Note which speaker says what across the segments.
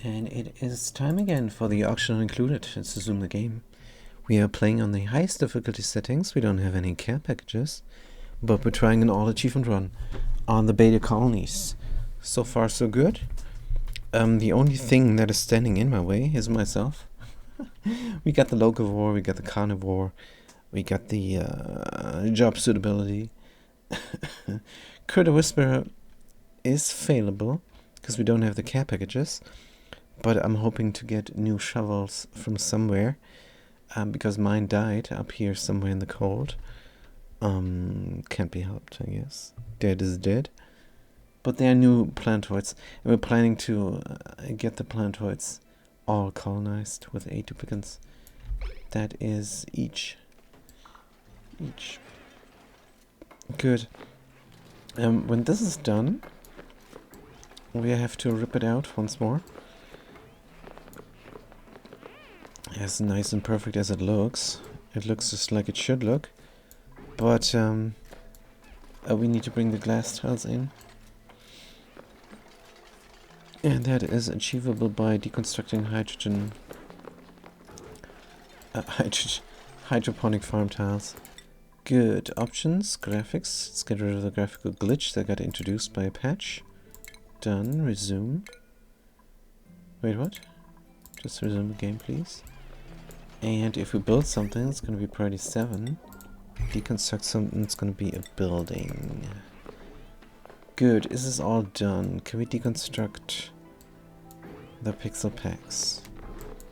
Speaker 1: And it is time again for the auction included. Let's resume the game. We are playing on the highest difficulty settings. We don't have any care packages, but we're trying an all achievement run on the Baator colonies. So far so good. The only thing that is standing in my way is myself. We got the locavore, we got the carnivore, we got the job suitability. Critter Whisperer is failable because we don't have the care packages, but I'm hoping to get new shovels from somewhere because mine died up here somewhere in the cold. Can't be helped, I guess. Dead is dead. But there are new plantoids, and we're planning to get the plantoids all colonized with 8 duplicants. That is each. Good. When this is done, we have to rip it out once more. As nice and perfect as it looks just like it should look. But we need to bring the glass tiles in. And that is achievable by deconstructing hydroponic farm tiles. Good. Options, graphics. Let's get rid of the graphical glitch that got introduced by a patch. Done. Resume. Wait, what? Just resume the game, please. And if we build something, it's going to be priority 7. Deconstruct something, it's going to be a building. Good. Is this all done? Can we deconstruct the pixel packs?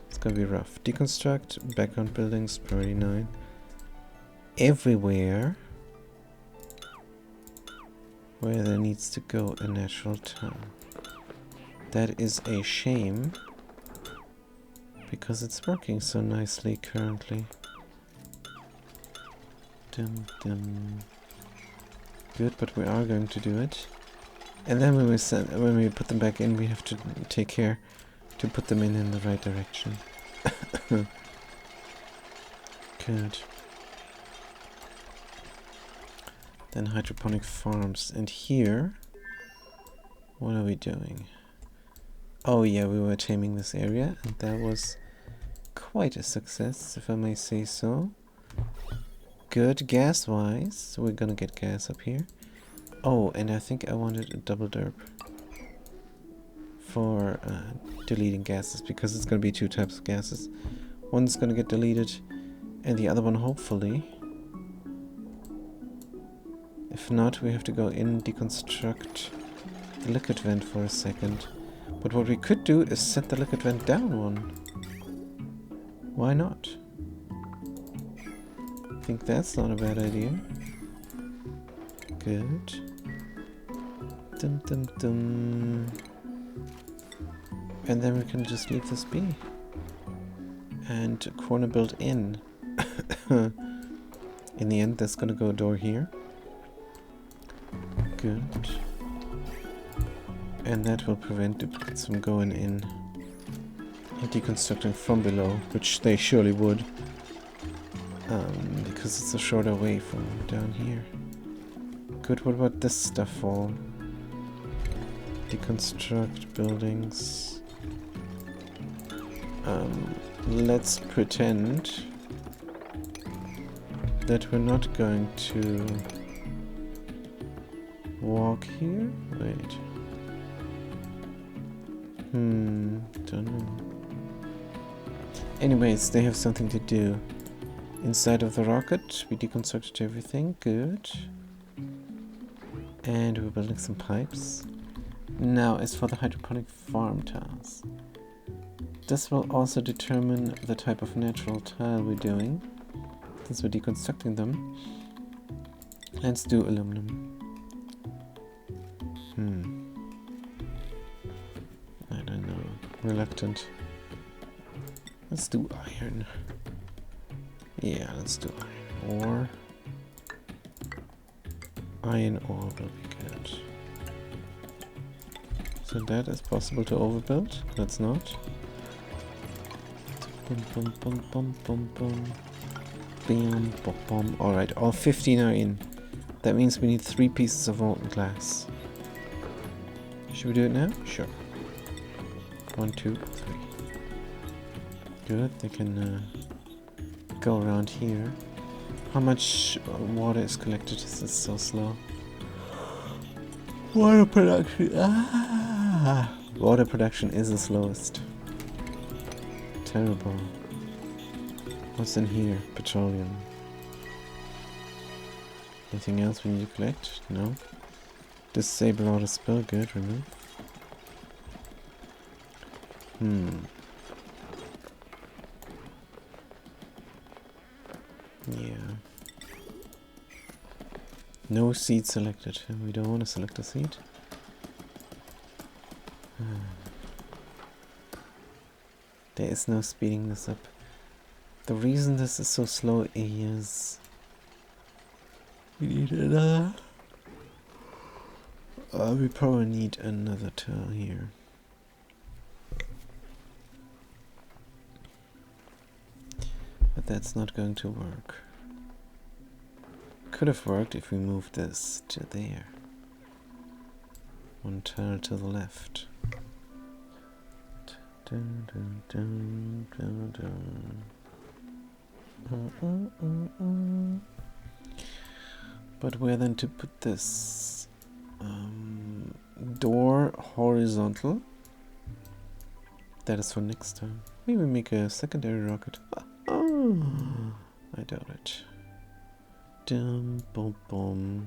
Speaker 1: It's going to be rough. Deconstruct background buildings, priority 9. Everywhere where there needs to go a natural tile. That is a shame because it's working so nicely currently. Dum dum. Good, but we are going to do it. And then when we put them back in, we have to take care to put them in the right direction. Good. Then hydroponic farms. And here, what are we doing? Oh yeah, we were taming this area, and that was quite a success, if I may say so. Good. Gas-wise, we're gonna get gas up here. Oh, and I think I wanted a double derp for deleting gases, because it's gonna be 2 types of gases. One's gonna get deleted, and the other one, hopefully. If not, we have to go in, deconstruct the liquid vent for a second. But what we could do is set the liquid vent down 1. Why not? I think that's not a bad idea. Good. Dum dum dum. And then we can just leave this be. And corner built in. In the end, there's gonna go a door here. Good. And that will prevent duplicates from going in and deconstructing from below, which they surely would. Because it's a shorter way from down here. Good, what about this stuff all? Deconstruct buildings. Let's pretend that we're not going to walk here? Wait. Don't know. Anyways, they have something to do. Inside of the rocket, we deconstructed everything. Good. And we're building some pipes. Now, as for the hydroponic farm tiles. This will also determine the type of natural tile we're doing, since we're deconstructing them. Let's do aluminum. I don't know. Reluctant. Let's do iron. Yeah, let's do iron ore. Iron ore will be good. So that is possible to overbuild. Let's not. Bum bum bum bum bum bum. Bam bum bum. Alright, all 15 are in. That means we need 3 pieces of molten glass. Should we do it now? Sure. 1, 2, 3. Good, they can go around here. How much water is collected? This is so slow. Water production. Water production is the slowest. Terrible. What's in here? Petroleum. Anything else we need to collect? No. Disable auto spill. Good. Remove. Yeah. No seed selected. We don't want to select a seed. There is no speeding this up. The reason this is so slow is we need another. We probably need another tile here. But that's not going to work. Could have worked if we moved this to there. One tile to the left. Dun, dun, dun, dun, dun. But where then to put this? Door horizontal. That is for next time. Maybe make a secondary rocket. I doubt it. Dum, bum, bum.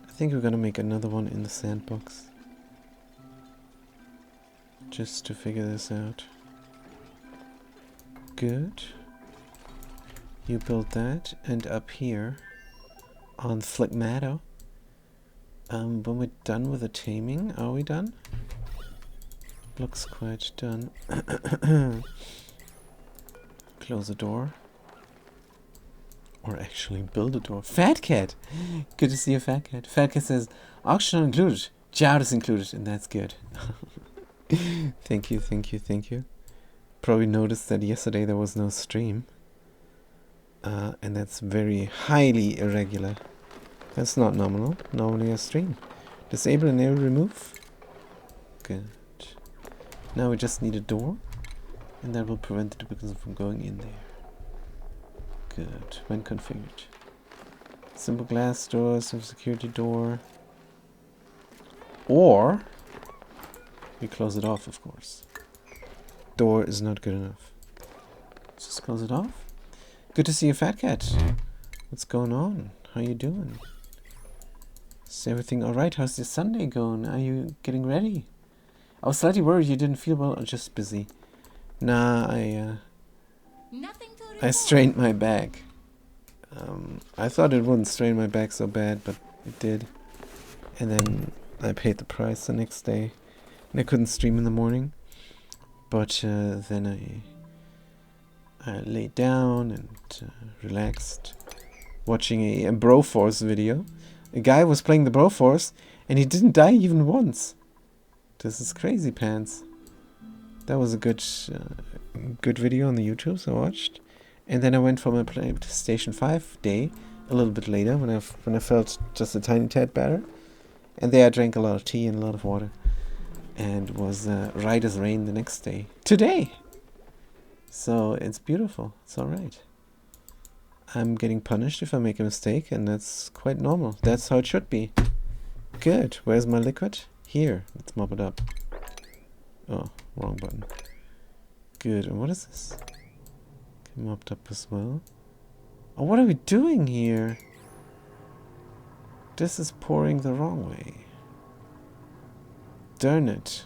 Speaker 1: I think we're gonna make another one in the sandbox. Just to figure this out. Good. You build that, and up here on Phlegmato. When we're done with the taming, are we done? Looks quite done. Close the door. Or actually build a door. Fat Cat! Good to see a Fat Cat. Fat Cat says, auction included. Jout is included, and that's good. Thank you, thank you, thank you. Probably noticed that yesterday there was no stream. And that's very highly irregular. That's not nominal. Normally a stream. Disable and enable remove. Good. Now we just need a door. And that will prevent the duplicants from going in there. Good. When configured. Simple glass door, simple security door. Or we close it off, of course. Door is not good enough. Let's just close it off. Good to see you, Fat Cat. What's going on? How you doing? Is everything alright? How's your Sunday going? Are you getting ready? I was slightly worried you didn't feel well or just busy. Nah, I strained my back. I thought it wouldn't strain my back so bad, but it did. And then I paid the price the next day. And I couldn't stream in the morning. But then I laid down and relaxed, watching a Broforce video. A guy was playing the Broforce, and he didn't die even once. This is crazy pants. That was a good video on the YouTubes I watched. And then I went for my PlayStation 5 day a little bit later when I felt just a tiny tad better. And there I drank a lot of tea and a lot of water. And was right as rain the next day. Today! So it's beautiful. It's alright. I'm getting punished if I make a mistake, and that's quite normal. That's how it should be. Good. Where's my liquid? Here. Let's mop it up. Oh, wrong button. Good. And what is this? Okay, mopped up as well. Oh, what are we doing here? This is pouring the wrong way. Darn it.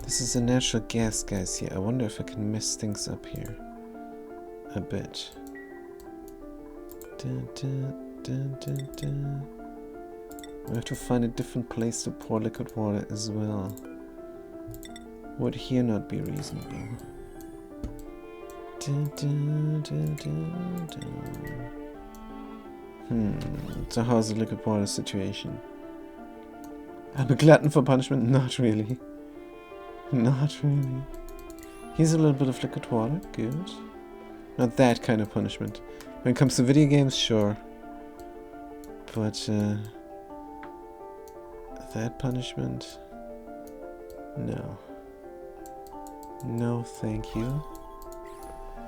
Speaker 1: This is a natural gas, guys, here. I wonder if I can mess things up here a bit. We have to find a different place to pour liquid water as well. Would here not be reasonable? So how's the liquid water situation? I'm a glutton for punishment? Not really. Not really. Here's a little bit of liquid water. Good. Not that kind of punishment. When it comes to video games, sure. But that punishment? No. No, thank you.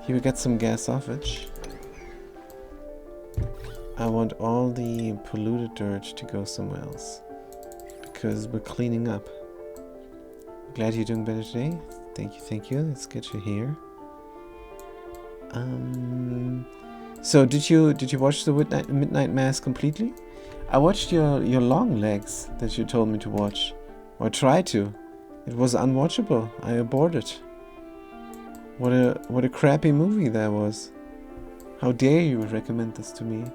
Speaker 1: He will get some gas offage. I want all the polluted dirt to go somewhere else. Because we're cleaning up. Glad you're doing better today. Thank you, thank you. Let's get you here. So did you watch the Midnight Mass completely? I watched your long legs that you told me to watch. Or try to. It was unwatchable. I aborted. What a crappy movie that was. How dare you recommend this to me?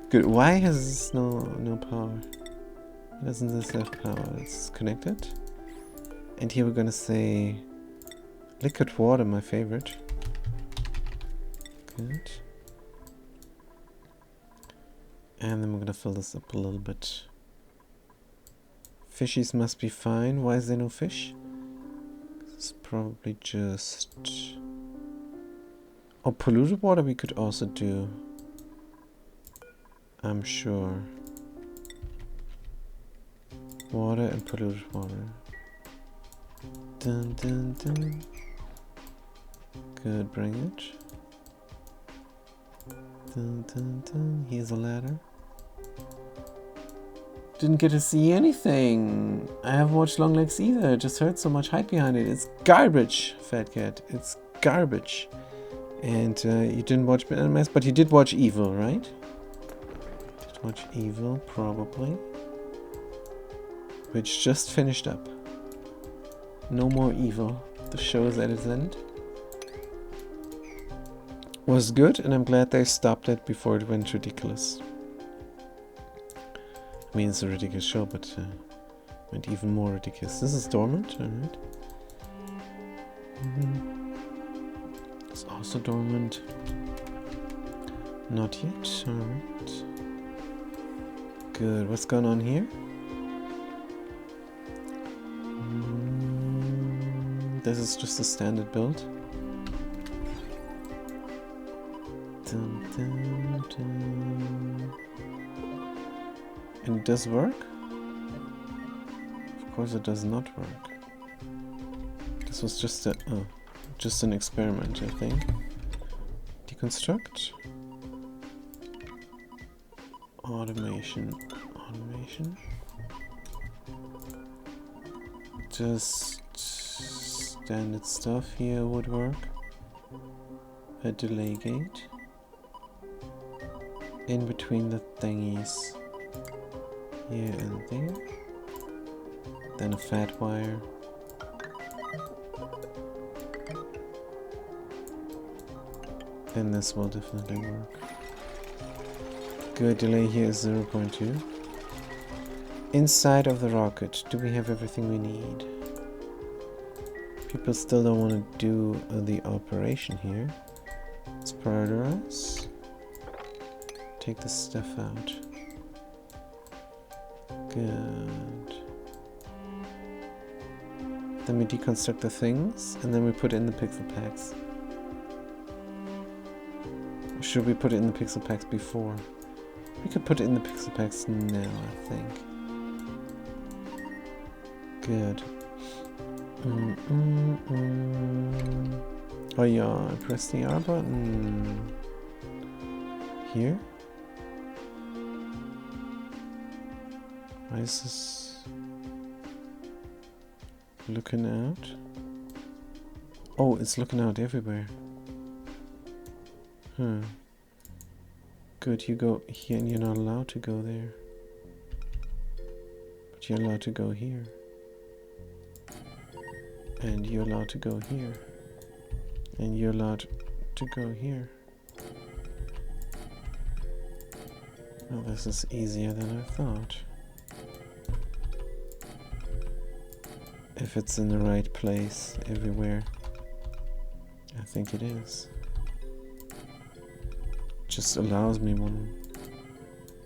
Speaker 1: Good. Why has this no power? Why doesn't this have power? It's connected. And here we're gonna say liquid water, my favorite. Good. And then we're gonna fill this up a little bit. Fishies must be fine. Why is there no fish? It's probably just... Oh, polluted water we could also do. I'm sure. Water and polluted water. Dun dun dun. Good, bring it. Dun dun dun. Here's a ladder. Didn't get to see anything. I haven't watched Longlegs either. Just heard so much hype behind it. It's garbage, Fat Cat. It's garbage. And you didn't watch Midnight Mass, but you did watch Evil, right? Did watch Evil, probably. Which just finished up. No more Evil. The show is at its end. Was good, and I'm glad they stopped it before it went ridiculous. I mean, it's a ridiculous show, but went even more ridiculous. This is dormant, alright. It's also dormant. Not yet, alright. Good, what's going on here? This is just a standard build. Dun, dun, dun. And it does work? Of course it does not work. This was just an experiment, I think. Deconstruct. Automation. Just standard stuff here would work. A delay gate. In between the thingies. Here and there. Then a fat wire. And this will definitely work. Good, delay here is 0.2. Inside of the rocket, do we have everything we need? People still don't want to do the operation here. Let's prioritize. Take this stuff out. Good. Then we deconstruct the things, and then we put it in the pixel packs. Or should we put it in the pixel packs before? We could put it in the pixel packs now, I think. Good. Oh yeah, I press the R button. Here? Why is this looking out? Oh, it's looking out everywhere. Huh. Good, you go here and you're not allowed to go there. But you're allowed to go here. And you're allowed to go here. And you're allowed to go here. Oh, this is easier than I thought. If it's in the right place everywhere. I think it is. Just allows me one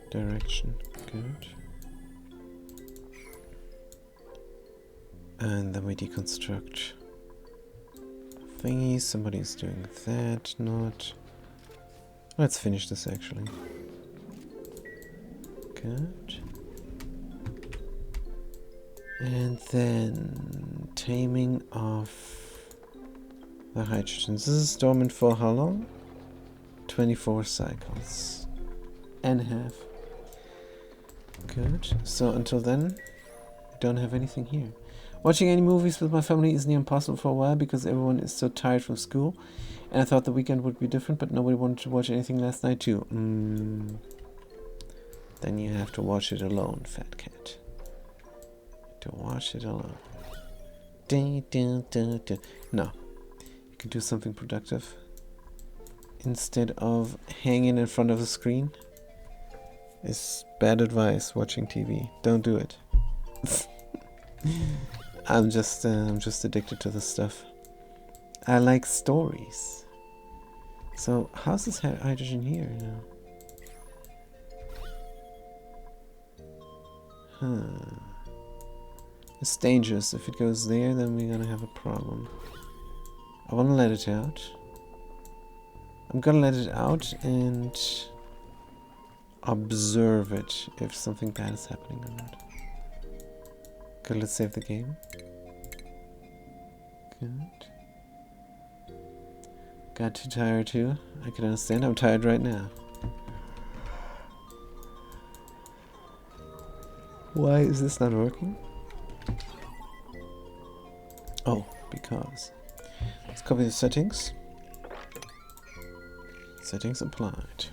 Speaker 1: direction. Good. And then we deconstruct thingies. Somebody's doing that, not. Let's finish this actually. Good. And then taming of the hydrogens. This is dormant for how long? 24 cycles and a half. Good. So until then, I don't have anything here. Watching any movies with my family is near impossible for a while because everyone is so tired from school. And I thought the weekend would be different, but nobody wanted to watch anything last night too. Then you have to watch it alone, fat cat. To watch it alone. No. You can do something productive. Instead of hanging in front of the screen. It's bad advice watching TV. Don't do it. I'm just addicted to this stuff. I like stories. So how's this hydrogen here now? It's dangerous. If it goes there, then we're gonna have a problem. I wanna let it out. I'm gonna let it out and observe it if something bad is happening or not. Good, let's save the game. Good. Got too tired too. I can understand. I'm tired right now. Why is this not working? Oh, because. Let's copy the settings. Settings applied.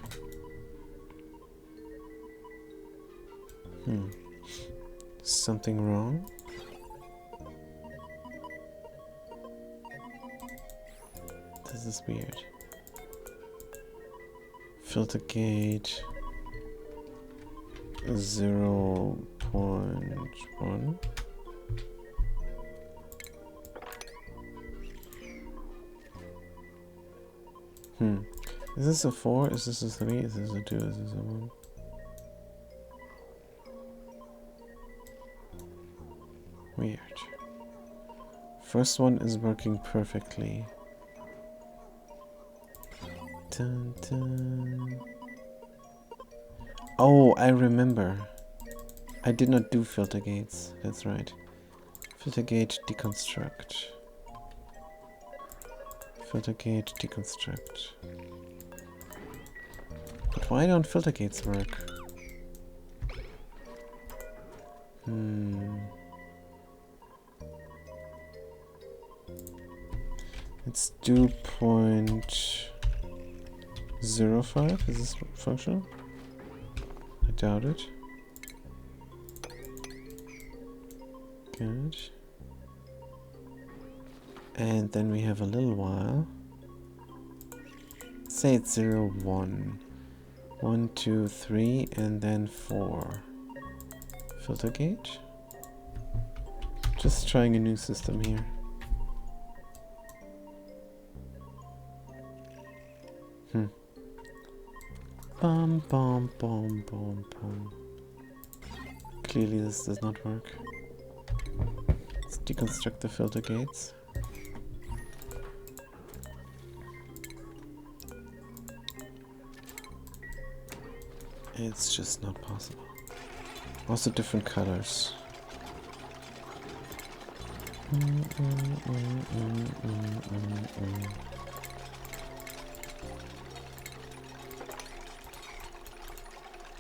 Speaker 1: Something wrong? This is weird. Filter gauge 0.1. Is this a 4? Is this a 3? Is this a 2? Is this a 1? Weird. First one is working perfectly. Dun, dun. Oh, I remember. I did not do filter gates. That's right. Filter gate deconstruct. Filter gate deconstruct. But why don't filter gates work? Let's do 0.05. Is this functional? I doubt it. Good. And then we have a little while. Say it's 0, 1. 1, 2, 3, and then 4. Filter gate. Just trying a new system here. Bum, bum, bum, bum, bum. Clearly this does not work. Let's deconstruct the filter gates. It's just not possible. Also different colors.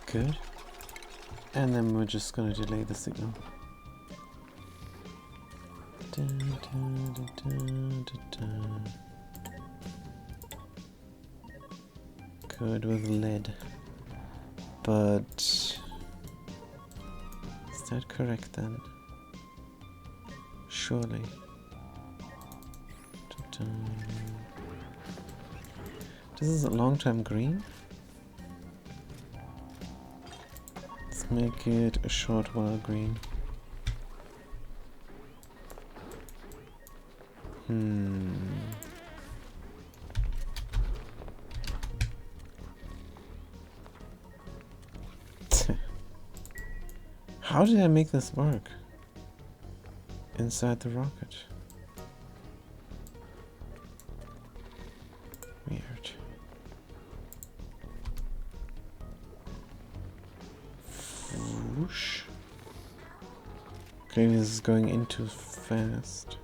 Speaker 1: Good. And then we're just gonna delay the signal. Good with lead. But is that correct then? Surely. This is a long-term green. Let's make it a short while green. How did I make this work? Inside the rocket. Weird. Okay, this is going in too fast.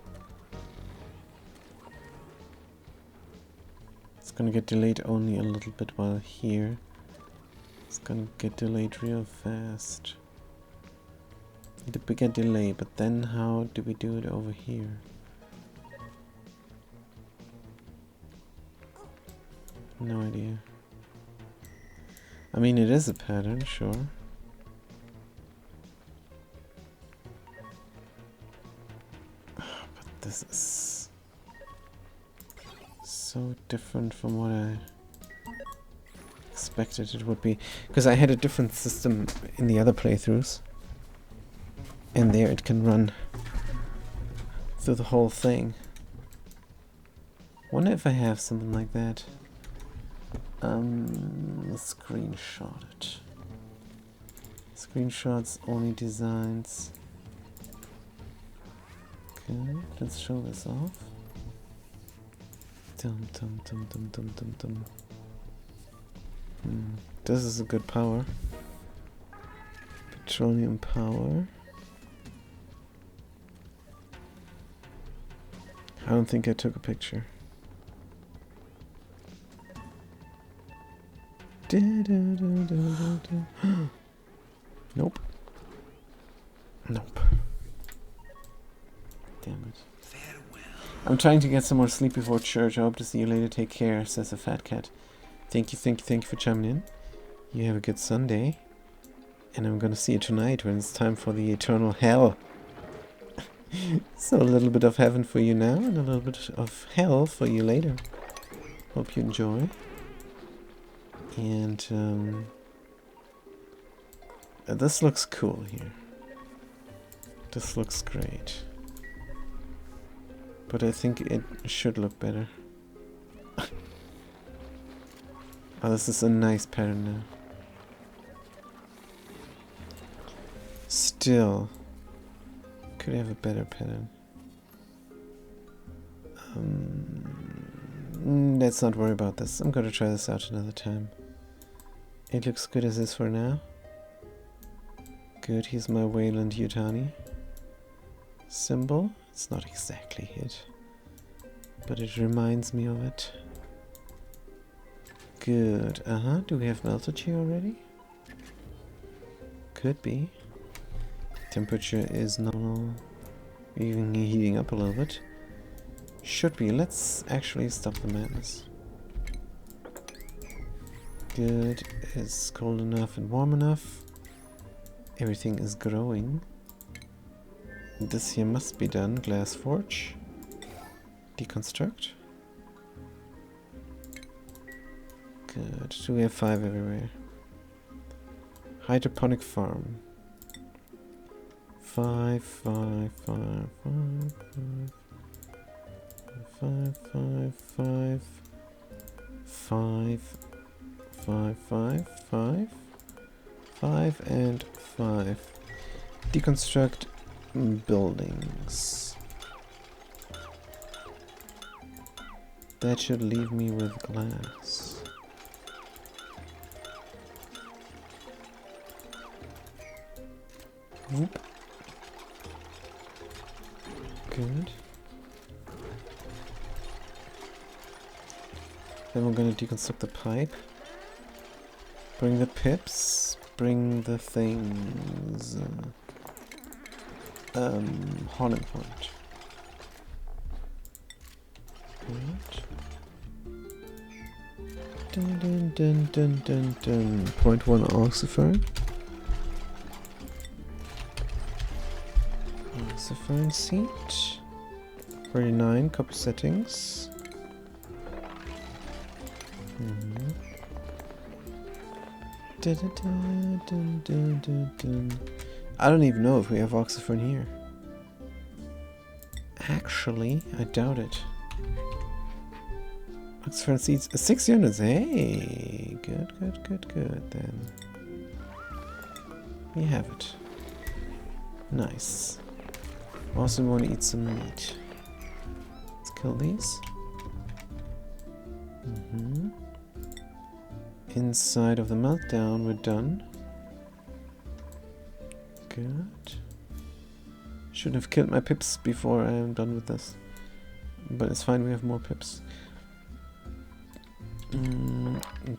Speaker 1: It's gonna get delayed only a little bit while here. It's gonna get delayed real fast. Need a bigger delay, but then how do we do it over here? No idea. I mean, it is a pattern, sure. But this is so different from what I expected it would be. Because I had a different system in the other playthroughs. And there it can run through the whole thing. Wonder if I have something like that. Screenshot it. Screenshots, ONI designs. Okay, let's show this off. Dum dum dum dum dum dum dum. This is a good power. Petroleum power. I don't think I took a picture. Nope. Nope. Damn it. Farewell. I'm trying to get some more sleep before church. I hope to see you later. Take care, says a fat cat. Thank you for chiming in. You have a good Sunday. And I'm gonna see you tonight when it's time for the eternal hell. So a little bit of heaven for you now and a little bit of hell for you later. Hope you enjoy. And this looks cool here. This looks great. But I think it should look better. Oh, this is a nice pattern now. Still, could have a better pattern. Let's not worry about this. I'm gonna try this out another time. It looks good as is for now. Good, here's my Wayland Yutani symbol. It's not exactly it, but it reminds me of it. Good, do we have melted here already? Could be. Temperature is normal. Even heating up a little bit. Should be. Let's actually stop the madness. Good. It's cold enough and warm enough. Everything is growing. This here must be done. Glass forge. Deconstruct. Good. Do we have 5 everywhere? Hydroponic farm. 5, 5, 5, 5, 5, 5, 5, 5, 5, 5, 5, 5, and 5. Deconstruct buildings. That should leave me with glass. Whoop. Good. Then we're gonna deconstruct the pipe. Bring the pips. Bring the things. Haunted point. Good. Dun dun dun dun dun dun. Point 1 oxyphone. Oxyphone seat. 49 copy settings. I don't even know if we have oxyphone here. Actually, I doubt it. Oxyphone seats, 6 units. Hey, good, good, good, good. Then we have it. Nice. Also want to eat some meat. Let's kill these. Inside of the meltdown, we're done. Good. Should have killed my pips before I am done with this. But it's fine, we have more pips.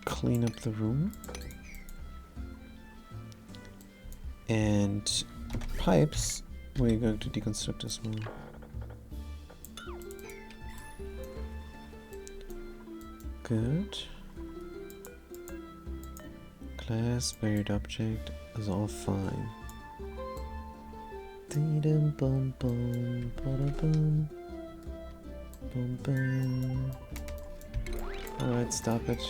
Speaker 1: Clean up the room. And pipes, we're going to deconstruct as well. Good. Glass, buried object is all fine. Bum bum bum. Bum bum. Alright, stop it.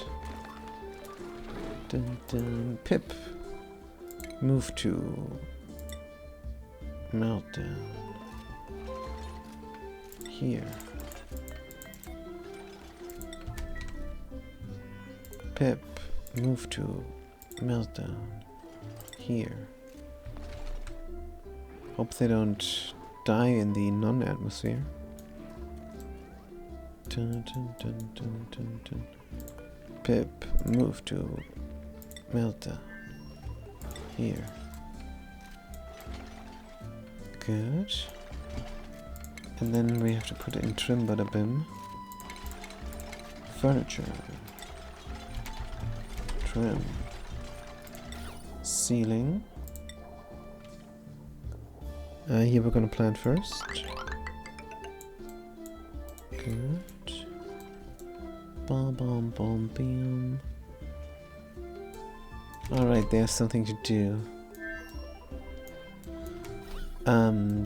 Speaker 1: Dun dun. Pip. Move to meltdown. Here. Pip. Move to meltdown. Here. Hope they don't die in the non-atmosphere. Dun, dun, dun, dun, dun, dun. Pip, move to meltdown. Here. Good. And then we have to put in trim bada bim. Furniture. Trim. Ceiling. Here we're gonna plant first. Good. Bom bom bom bam. Alright, there's something to do.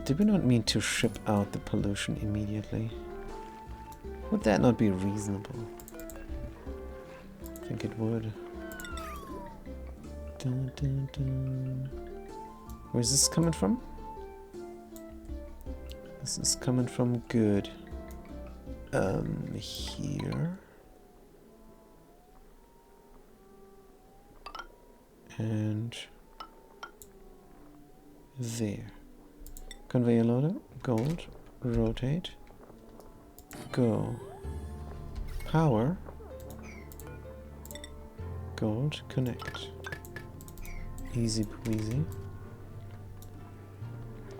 Speaker 1: Did we not mean to ship out the pollution immediately? Would that not be reasonable? I think it would. Dun, dun, dun. Where's this coming from? This is coming from good. Here. And there. Conveyor loader, gold, rotate, go. Power, gold, connect. Easy peasy.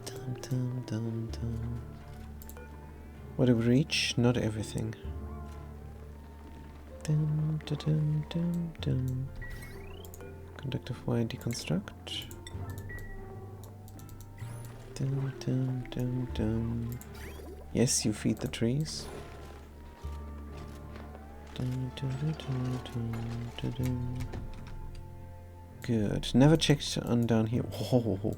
Speaker 1: Dum dum dum dum. What do we reach? Not everything. Dum dum dum dum dum. Conductive wire deconstruct. Dum dum dum dum. Yes, you feed the trees. Dum dum dum dum dum dum. Good. Never checked on down here. Oh,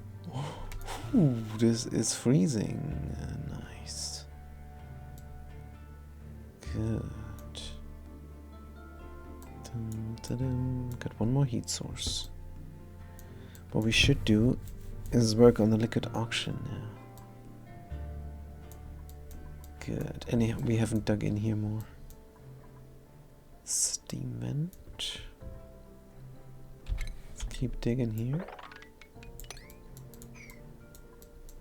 Speaker 1: ooh, this is freezing. Nice. Good. Dum, dum. Got one more heat source. What we should do is work on the liquid auction now. Good. And we haven't dug in here more. Steam vent. Let's keep digging here.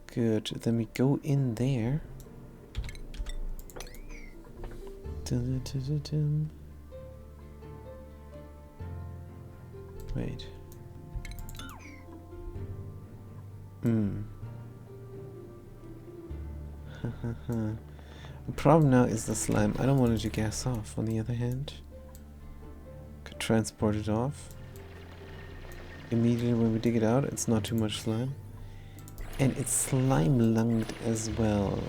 Speaker 1: Good. Then we go in there. Dun, dun, dun, dun. Wait. The problem now is the slime. I don't want it to gas off. On the other hand, could transport it off. Immediately when we dig it out, it's not too much slime. And it's slime lunged as well.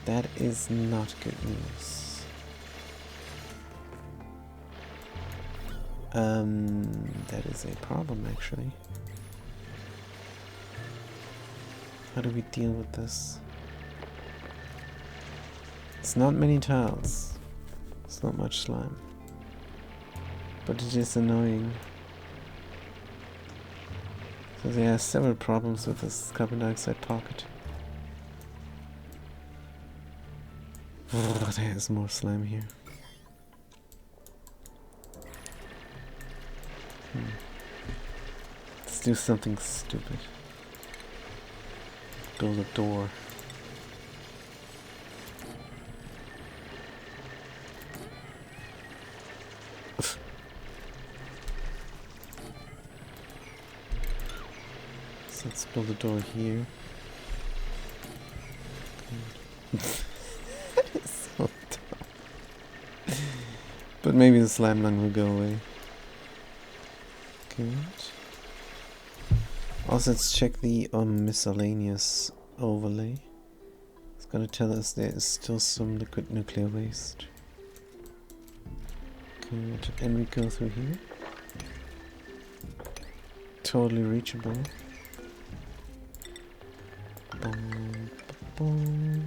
Speaker 1: That is not good news. That is a problem actually. How do we deal with this? It's not many tiles. It's not much slime. But it is annoying. So there are several problems with this carbon dioxide pocket. Oh, there's more slime here. Let's do something stupid. Build a door. So let's build a door here. That is so dumb. But maybe the slime lung will go away. Good. Also, let's check the miscellaneous overlay. It's gonna tell us there is still some liquid nuclear waste. Good. And we go through here. Totally reachable. Boom, boom.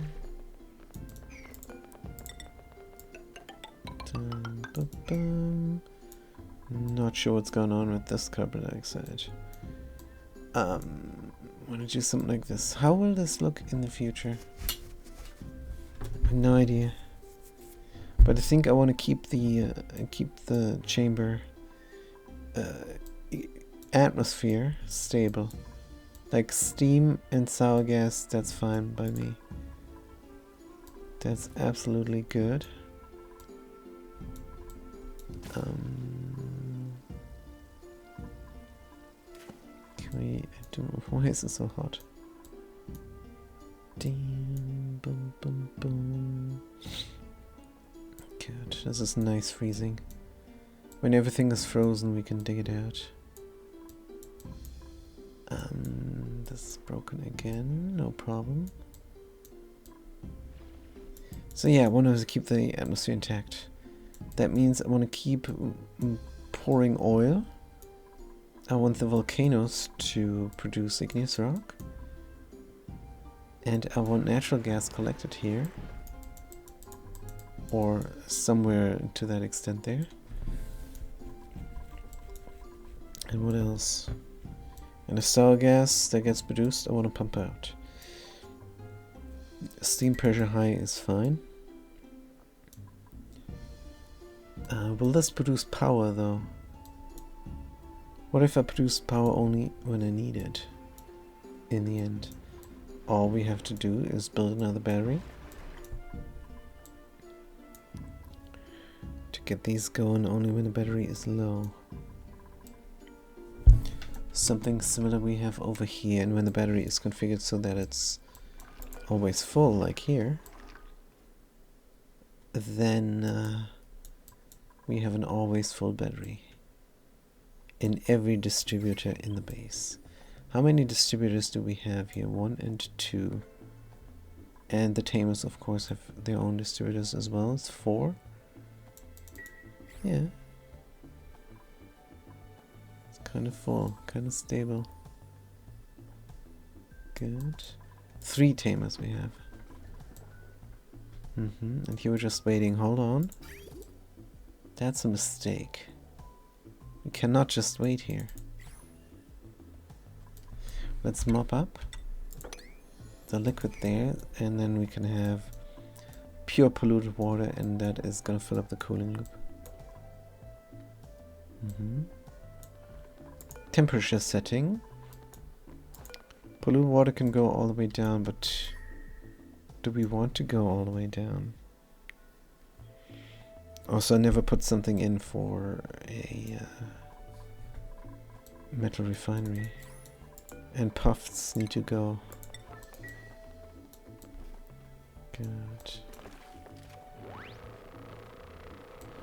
Speaker 1: Dum, bum, bum. Not sure what's going on with this carbon dioxide. Want to do something like this. How will this look in the future? I have no idea. But I think I want to keep the chamber atmosphere stable. Like steam and sour gas, that's fine by me. That's absolutely good. Can we do? Why is it so hot? Boom, boom, boom. Good. This is nice freezing. When everything is frozen, we can dig it out. This is broken again. No problem. So yeah, I want to keep the atmosphere intact. That means I want to keep pouring oil. I want the volcanoes to produce igneous rock. And I want natural gas collected here. Or somewhere to that extent there. And what else? And the sour gas that gets produced, I want to pump out. Steam pressure high is fine. Will this produce power though? What if I produce power only when I need it? In the end, all we have to do is build another battery to get these going only when the battery is low. Something similar we have over here, and when the battery is configured so that it's always full, like here, then we have an always full battery in every distributor in the base. How many distributors do we have here? 1 and 2. And the tamers, of course, have their own distributors as well. It's 4. Yeah. It's kind of full, kind of stable. Good. 3 tamers we have. And here we're just waiting. Hold on. That's a mistake. We cannot just wait here. Let's mop up the liquid there, and then we can have pure polluted water, and that is gonna fill up the cooling loop. Temperature setting. Polluted water can go all the way down, but do we want to go all the way down? Also, I never put something in for a metal refinery. And puffs need to go. Good.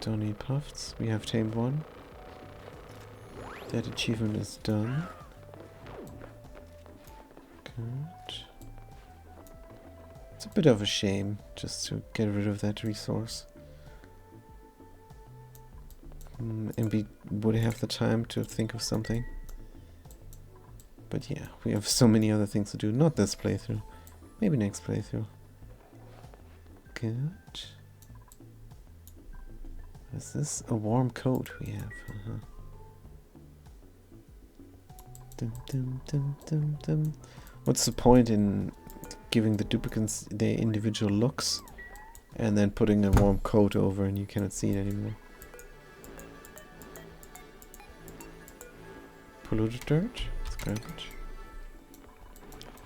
Speaker 1: Don't need puffs. We have tamed one. That achievement is done. Good. It's a bit of a shame just to get rid of that resource. And we would have the time to think of something. But yeah, we have so many other things to do. Not this playthrough. Maybe next playthrough. Good. Is this a warm coat we have? Dum, dum, dum, dum, dum. What's the point in giving the duplicants their individual looks and then putting a warm coat over and you cannot see it anymore? Polluted dirt? It's garbage.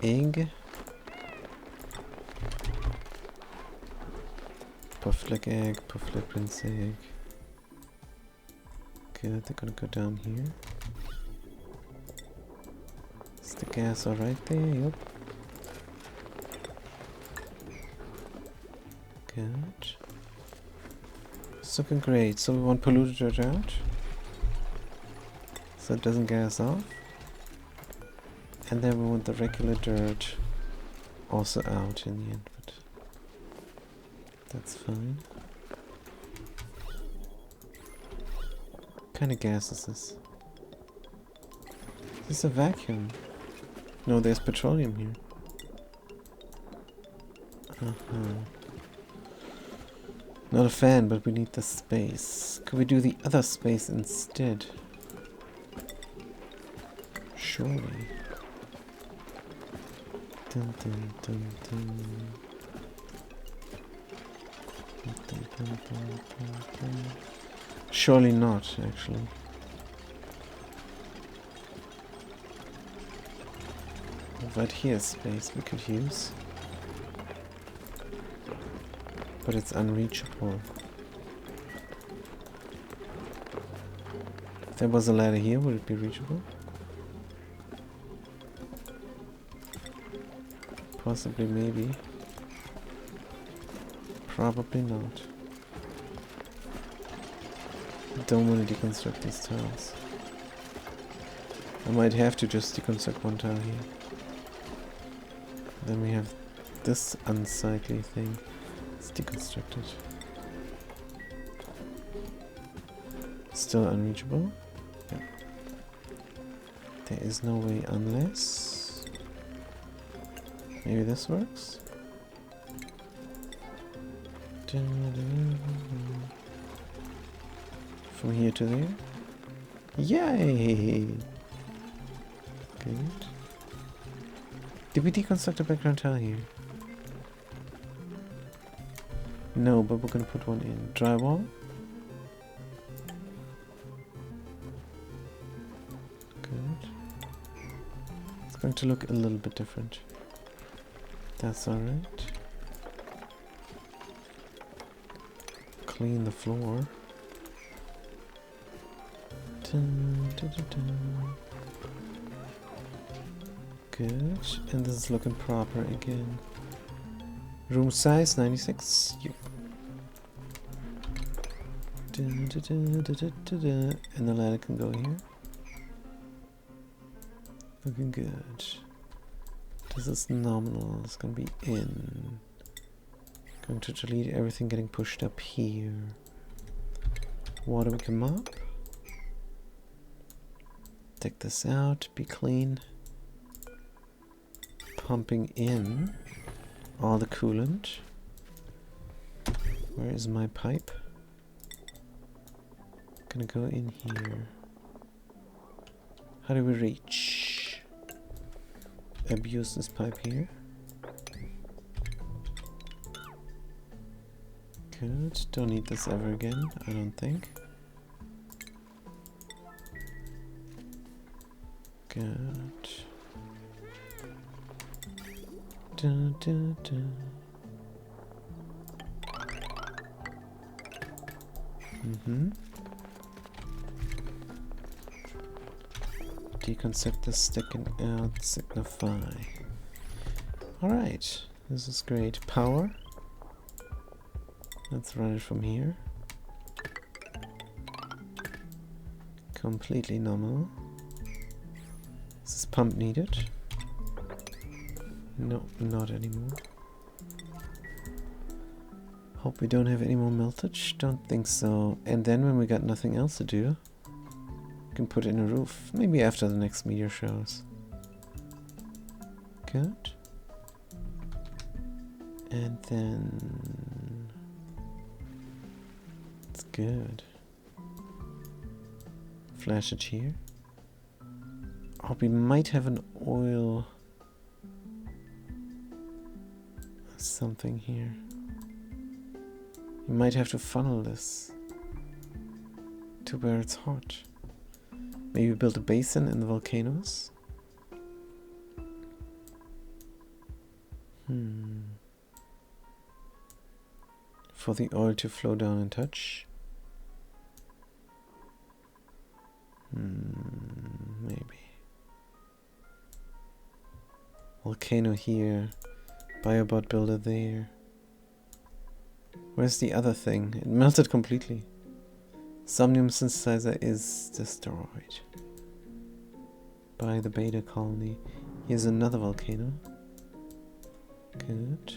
Speaker 1: Egg. Puffed like egg, puffed like prince egg. Good, they're gonna go down here. Is the gas alright there? Yep. Good. It's looking great. So we want polluted dirt out, so it doesn't gas off. And then we want the regular dirt also out in the end, but that's fine. What kind of gas is this? Is this a vacuum? No, there's petroleum here. Not a fan, but we need the space. Could we do the other space instead? Surely. Dun, dun, dun, dun. Dun, dun, dun, dun, dun. Surely not, actually. Right here's space we could use. But it's unreachable. If there was a ladder here, would it be reachable? Possibly, maybe. Probably not. I don't want to deconstruct these tiles. I might have to just deconstruct one tile here. Then we have this unsightly thing. It's deconstructed. Still unreachable? Yeah. There is no way unless... maybe this works? From here to there? Yay! Good. Did we deconstruct a background tile here? No, but we're gonna put one in. Drywall? Good. It's going to look a little bit different. That's alright. Clean the floor. Dun, dun, dun, dun. Good. And this is looking proper again. Room size 96. Yep. Dun, dun, dun, dun, dun, dun, dun. And the ladder can go here. Looking good. This is nominal. It's gonna be in. Going to delete everything getting pushed up here. Water we can mop. Take this out. Be clean. Pumping in all the coolant. Where is my pipe? Gonna go in here. How do we reach? Abuse this pipe here. Good. Don't need this ever again, I don't think. Good. Dun, dun, dun. Deconstruct the sticking out, signify. Alright, this is great. Power. Let's run it from here. Completely normal. Is this pump needed? No, not anymore. Hope we don't have any more meltage. Don't think so. And then when we got nothing else to do, we can put in a roof. Maybe after the next meteor shows. Good. And then... it's good. Flash it here. Oh, we might have an oil... something here. You might have to funnel this to where it's hot. Maybe build a basin in the volcanoes. For the oil to flow down and touch. Maybe. Volcano here. Biobot builder there. Where's the other thing? It melted completely. Somnium synthesizer is destroyed by the beta colony. Here's another volcano. Good.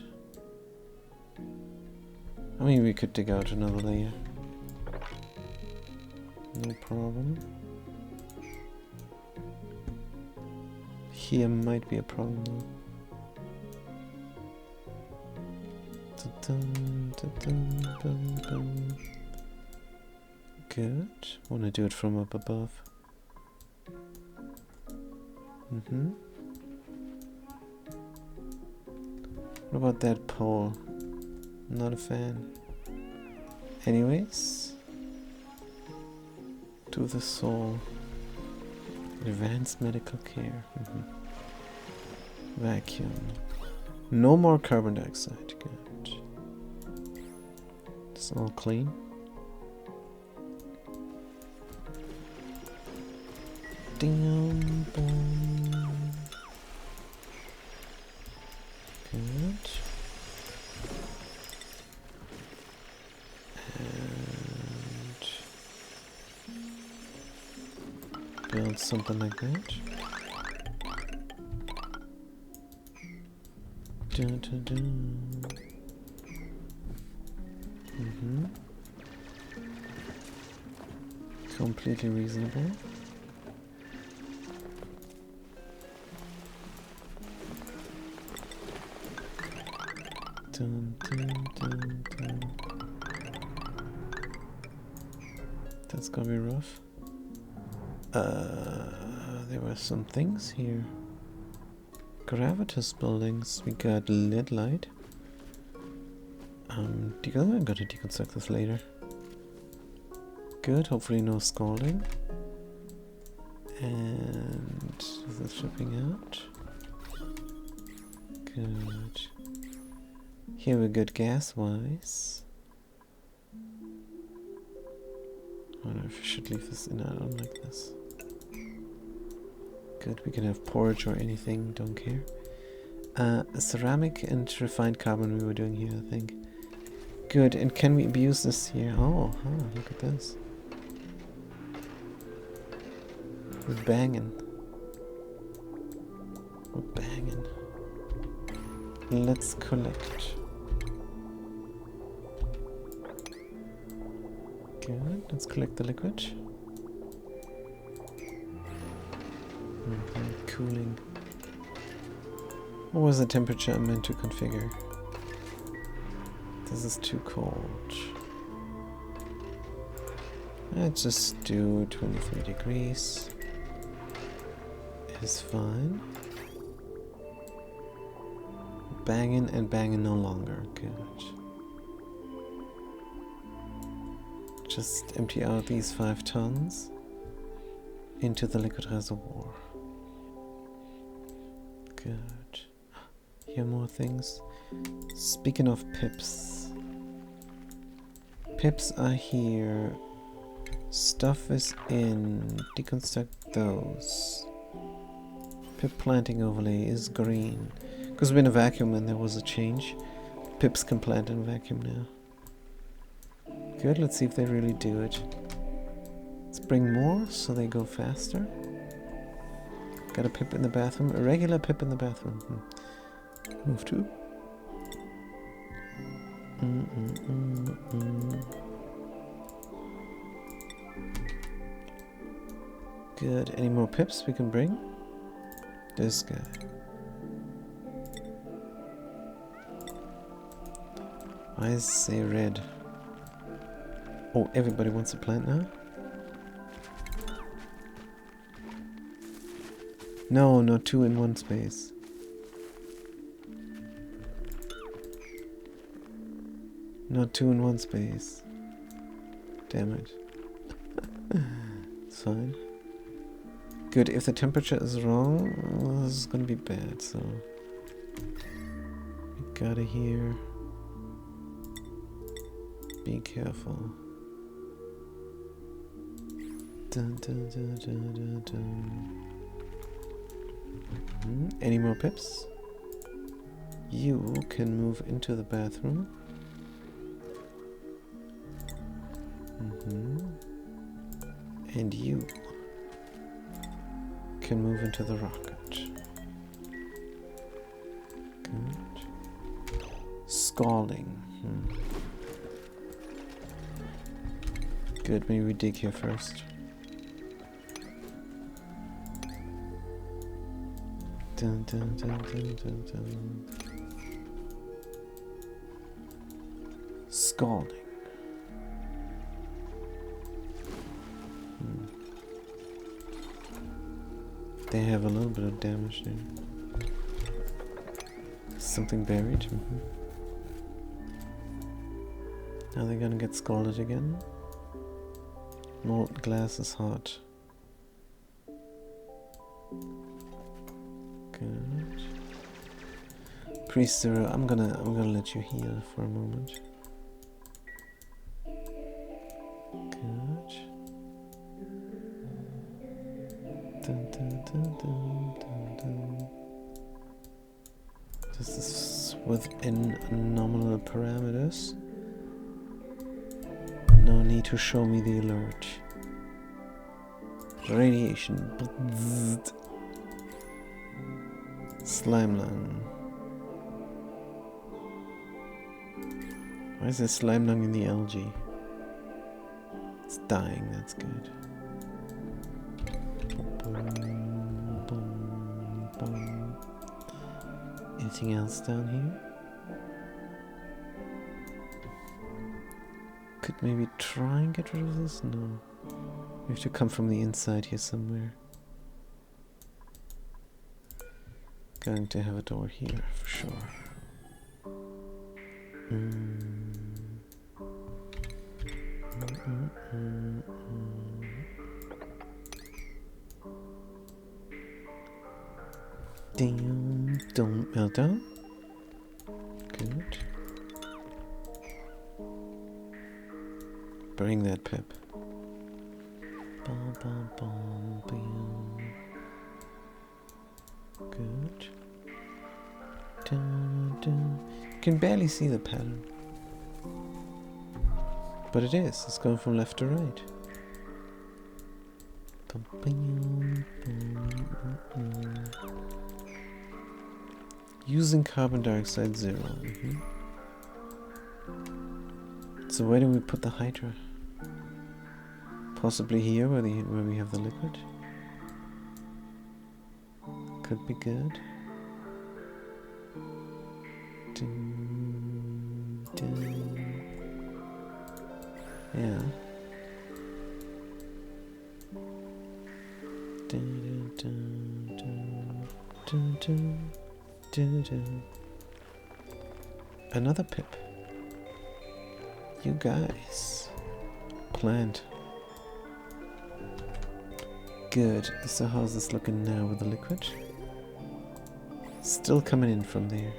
Speaker 1: I mean, we could dig out another layer. No problem. Here might be a problem though. Good. Wanna do it from up above. What about that pole? Not a fan. Anyways. To the soul. Advanced medical care. Vacuum. No more carbon dioxide. Good. It's all clean. Ding boom. Good. And build something like that. Dun, dun, dun. Completely reasonable. Dun, dun, dun, dun. That's gonna be rough. There were some things here. Gravitas buildings. We got lead light. I'm gonna deconstruct this later. Good, hopefully no scalding. And this is shipping out. Good. Here we're good gas-wise. I don't know if I should leave this in. I don't like this. Good, we can have porridge or anything, don't care. Ceramic and refined carbon we were doing here, I think. Good, and can we abuse this here? Oh, look at this. We're banging. We're banging. Let's collect. Good, let's collect the liquid. Cooling. What was the temperature I'm meant to configure? This is too cold. Let's just do 23 degrees. Is fine. Banging and banging no longer. Good. Just empty out these 5 tons into the liquid reservoir. Good. Here more things. Speaking of pips. Pips are here. Stuff is in. Deconstruct those. Pip planting overlay is green. Because we're in a vacuum and there was a change. Pips can plant in a vacuum now. Good, let's see if they really do it. Let's bring more so they go faster. Got a pip in the bathroom. A regular pip in the bathroom. Move to. Good. Any more pips we can bring? This guy. I say red. Oh, everybody wants a plant now? No, not 2 in one space. Not 2 in one space. Damn it. It's fine. Good, if the temperature is wrong, well, this is gonna be bad, so... We gotta hear... Be careful. Dun, dun, dun, dun, dun, dun. Any more pips? You can move into the bathroom. And you can move into the rocket. Good. Scalding. Good, maybe we dig here first. Dun, dun, dun, dun, dun, dun. Scalding. They have a little bit of damage there. Something buried. Now they're gonna get scalded again. Molten glass is hot. Good. Priest Zero, I'm gonna let you heal for a moment. Good. Dun, dun, dun, dun, dun, dun. This is within nominal parameters. No need to show me the alert. Radiation. Bzzzt. Slime lung. Why is there slime lung in the algae? It's dying, that's good. Anything else down here? Could maybe try and get rid of this? No. We have to come from the inside here somewhere. Going to have a door here for sure. Damn, don't melt down. Good. Bring that pip. Bum, bum, bum, bum. Good. Dun, dun. You can barely see the pattern. But it is. It's going from left to right. Bum, bum, bum, bum. Using carbon dioxide 0. So where do we put the Hydra? Possibly here where we have the liquid. Could be good. Dun, dun. Yeah. Dun, dun, dun, dun, dun, dun, dun. Another pip. You guys. Plant. Good. So how's this looking now with the liquid? Still coming in from there.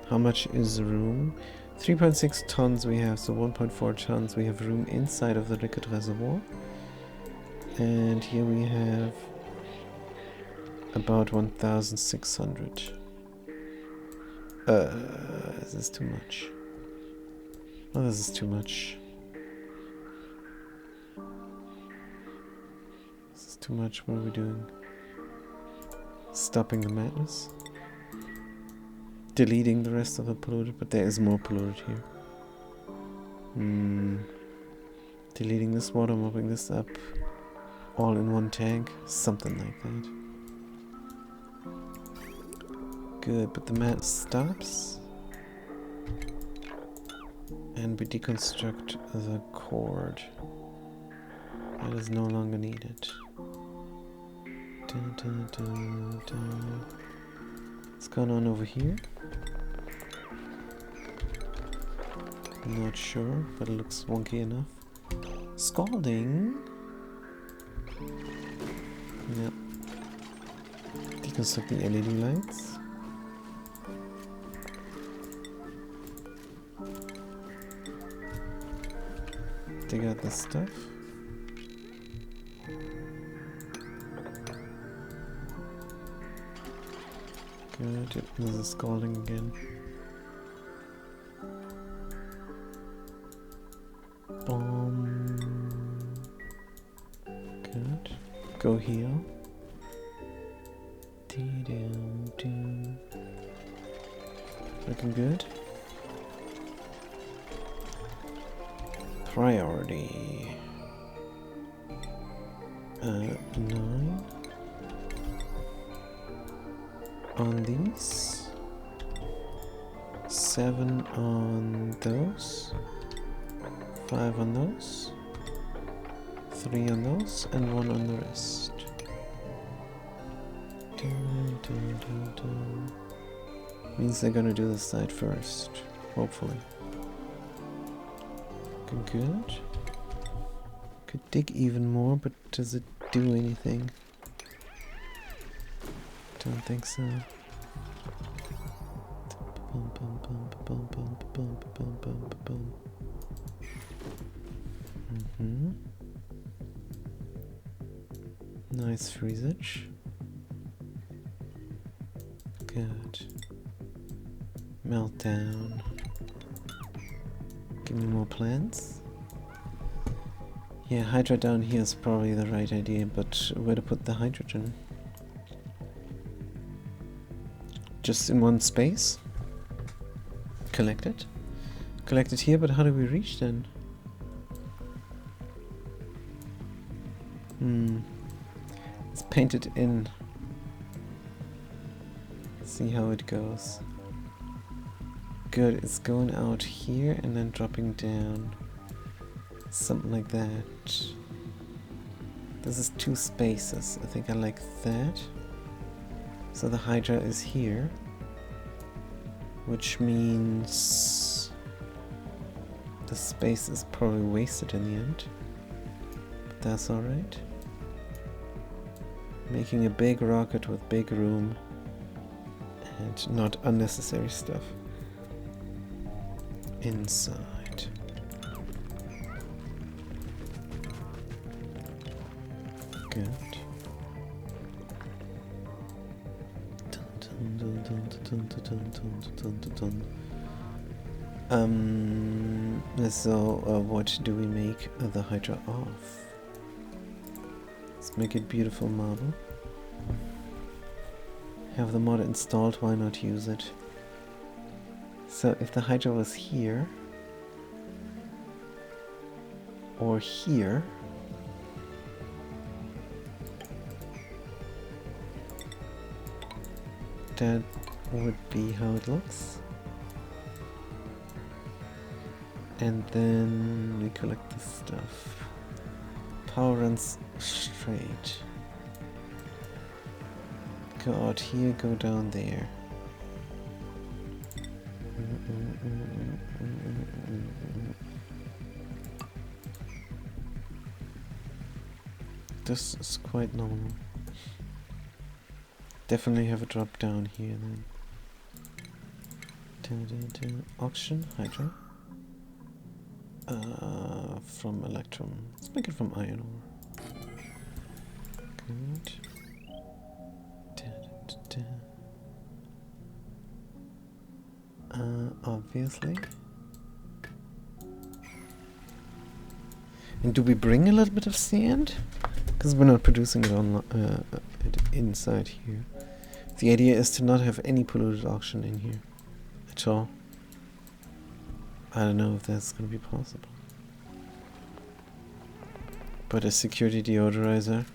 Speaker 1: How much is the room? 3.6 tons we have, so 1.4 tons we have room inside of the liquid reservoir. And here we have about 1,600. Is this too much? Oh, this is too much. This is too much. What are we doing? Stopping the madness? Deleting the rest of the polluted, but there is more polluted here. Deleting this water, mopping this up, all in one tank, something like that. Good, but the madness stops. And we deconstruct the cord. That is no longer needed. Dun, dun, dun, dun. What's going on over here? I'm not sure, but it looks wonky enough. Scalding? Yep. Deconstruct the LED lights. Dig out this stuff. Good, yep, this is scalding again. Boom. Go heal. Looking good. Priority. 9 on these. 7 on those. 5 on those. 3 on those, and 1 on the rest. Means they're gonna do this side first, hopefully. Good. Could dig even more, but does it do anything? Don't think so. Nice freezage. Good. Meltdown. Give me more plants. Yeah, Hydra down here is probably the right idea, but where to put the hydrogen? Just in one space? Collect it? Collect it here, but how do we reach then? Let's paint it in. See how it goes. Good, it's going out here and then dropping down. Something like that. This is 2 spaces. I think I like that. So the Hydra is here. Which means the space is probably wasted in the end. But that's alright. Making a big rocket with big room and not unnecessary stuff inside. Good. So what do we make the Hydra of? Let's make it beautiful marble. Have the mod installed, why not use it? So if the Hydra was here or here, that would be how it looks. And then we collect the stuff. Power runs straight. Go out here, go down there. This is quite normal. Definitely have a drop down here then. Auction, Hydra. From Electrum. Let's make it from iron ore. Good. Obviously. And do we bring a little bit of sand? Because we're not producing it on inside here. The idea is to not have any polluted auction in here at all. I don't know if that's going to be possible. But a security deodorizer,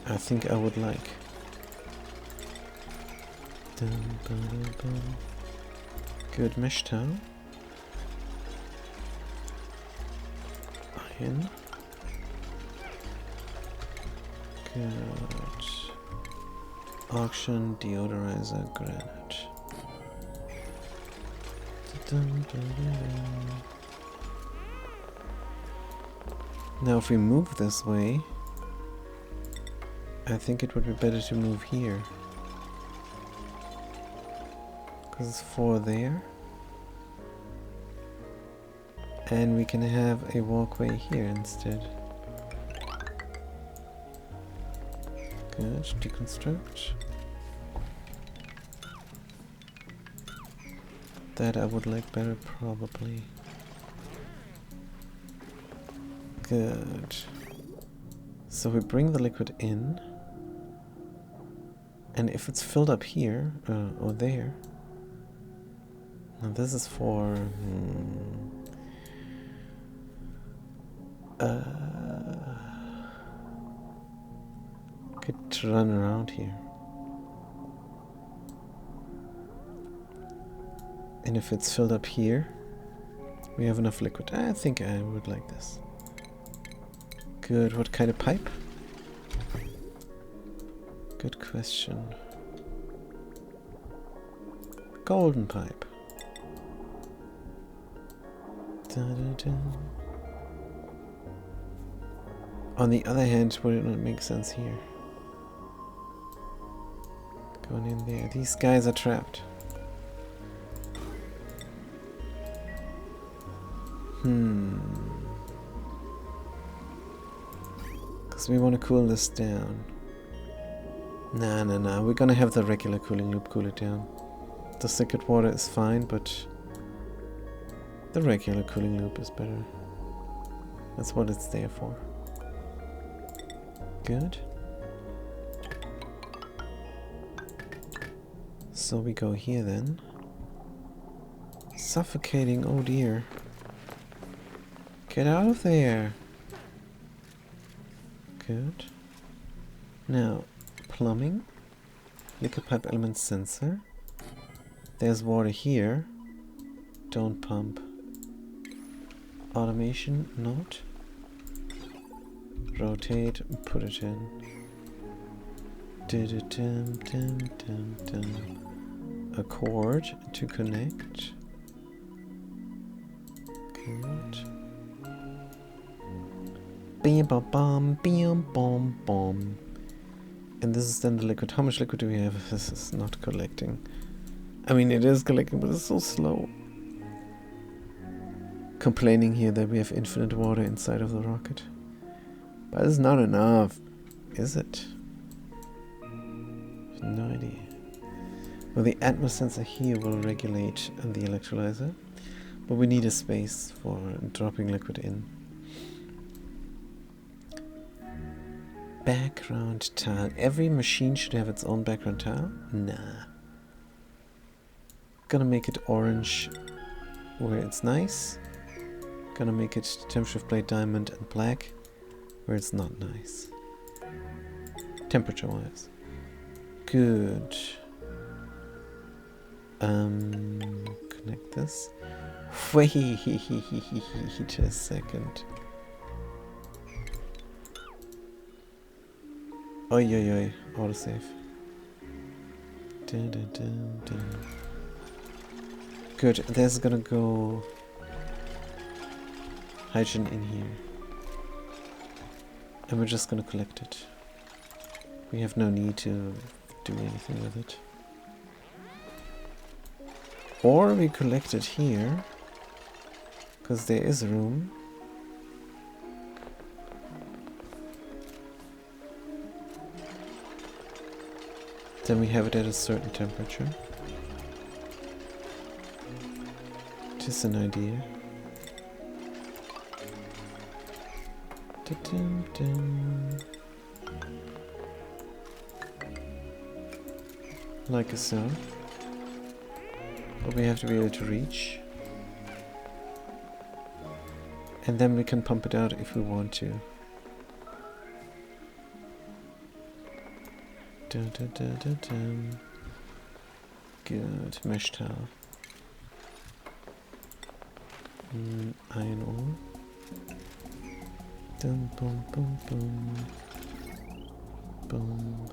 Speaker 1: I think I would like. Good mesh towel. Iron. Good. Auction deodorizer granite. Now if we move this way, I think it would be better to move here. Because it's 4 there. And we can have a walkway here instead. Good, deconstruct. That I would like better probably. Good. So we bring the liquid in, and if it's filled up here or there, now this is for could run around here, and if it's filled up here, we have enough liquid. I think I would like this. Good. What kind of pipe? Good question. Golden pipe. Da-da-da. On the other hand, would it not make sense here? Going in there. These guys are trapped. Because we want to cool this down. Nah. We're gonna have the regular cooling loop cool it down. The liquid water is fine, but the regular cooling loop is better. That's what it's there for. Good. So we go here then. Suffocating, oh dear. Get out of there. Good. Now, plumbing. Liquid pipe element sensor. There's water here. Don't pump. Automation, not. Rotate, put it in. A cord to connect. Good. Bam bam bam bam bam bam. And this is then the liquid. How much liquid do we have? This is not collecting. I mean, it is collecting, but it's so slow. Complaining here that we have infinite water inside of the rocket. But it's not enough, is it? No idea. Well, the atmos sensor here will regulate the electrolyzer, but we need a space for dropping liquid in. Background tile. Every machine should have its own background tile? Nah. Gonna make it orange where it's nice. Gonna make it temperature of plate diamond and black where it's not nice. Temperature wise. Good. Connect this. Wait a second. Oi, autosave. Good, there's gonna go hydrogen in here. And we're just gonna collect it. We have no need to do anything with it. Or we collect it here, because there is room. Then we have it at a certain temperature. Just an idea. Like so. But we have to be able to reach. And then we can pump it out if we want to. Good, mesh towel. Iron ore. Boom, boom, boom. Boom.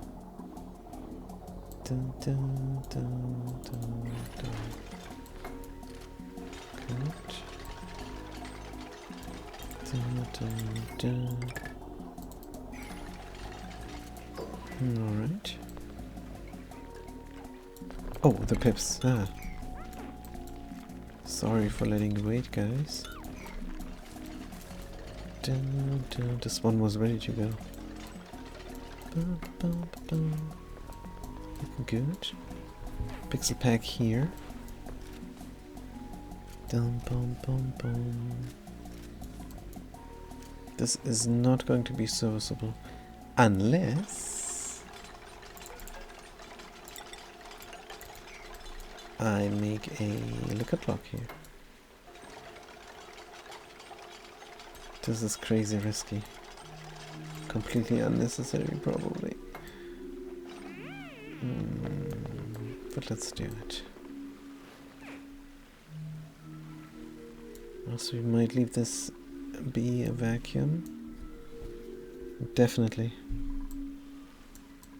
Speaker 1: Good. Alright. Oh, the pips. Sorry for letting you wait, guys. This one was ready to go. Looking good. Pixel pack here. This is not going to be serviceable unless I make a liquid block here. This is crazy risky. Completely unnecessary, probably. But let's do it. Also, we might leave this be a vacuum. Definitely.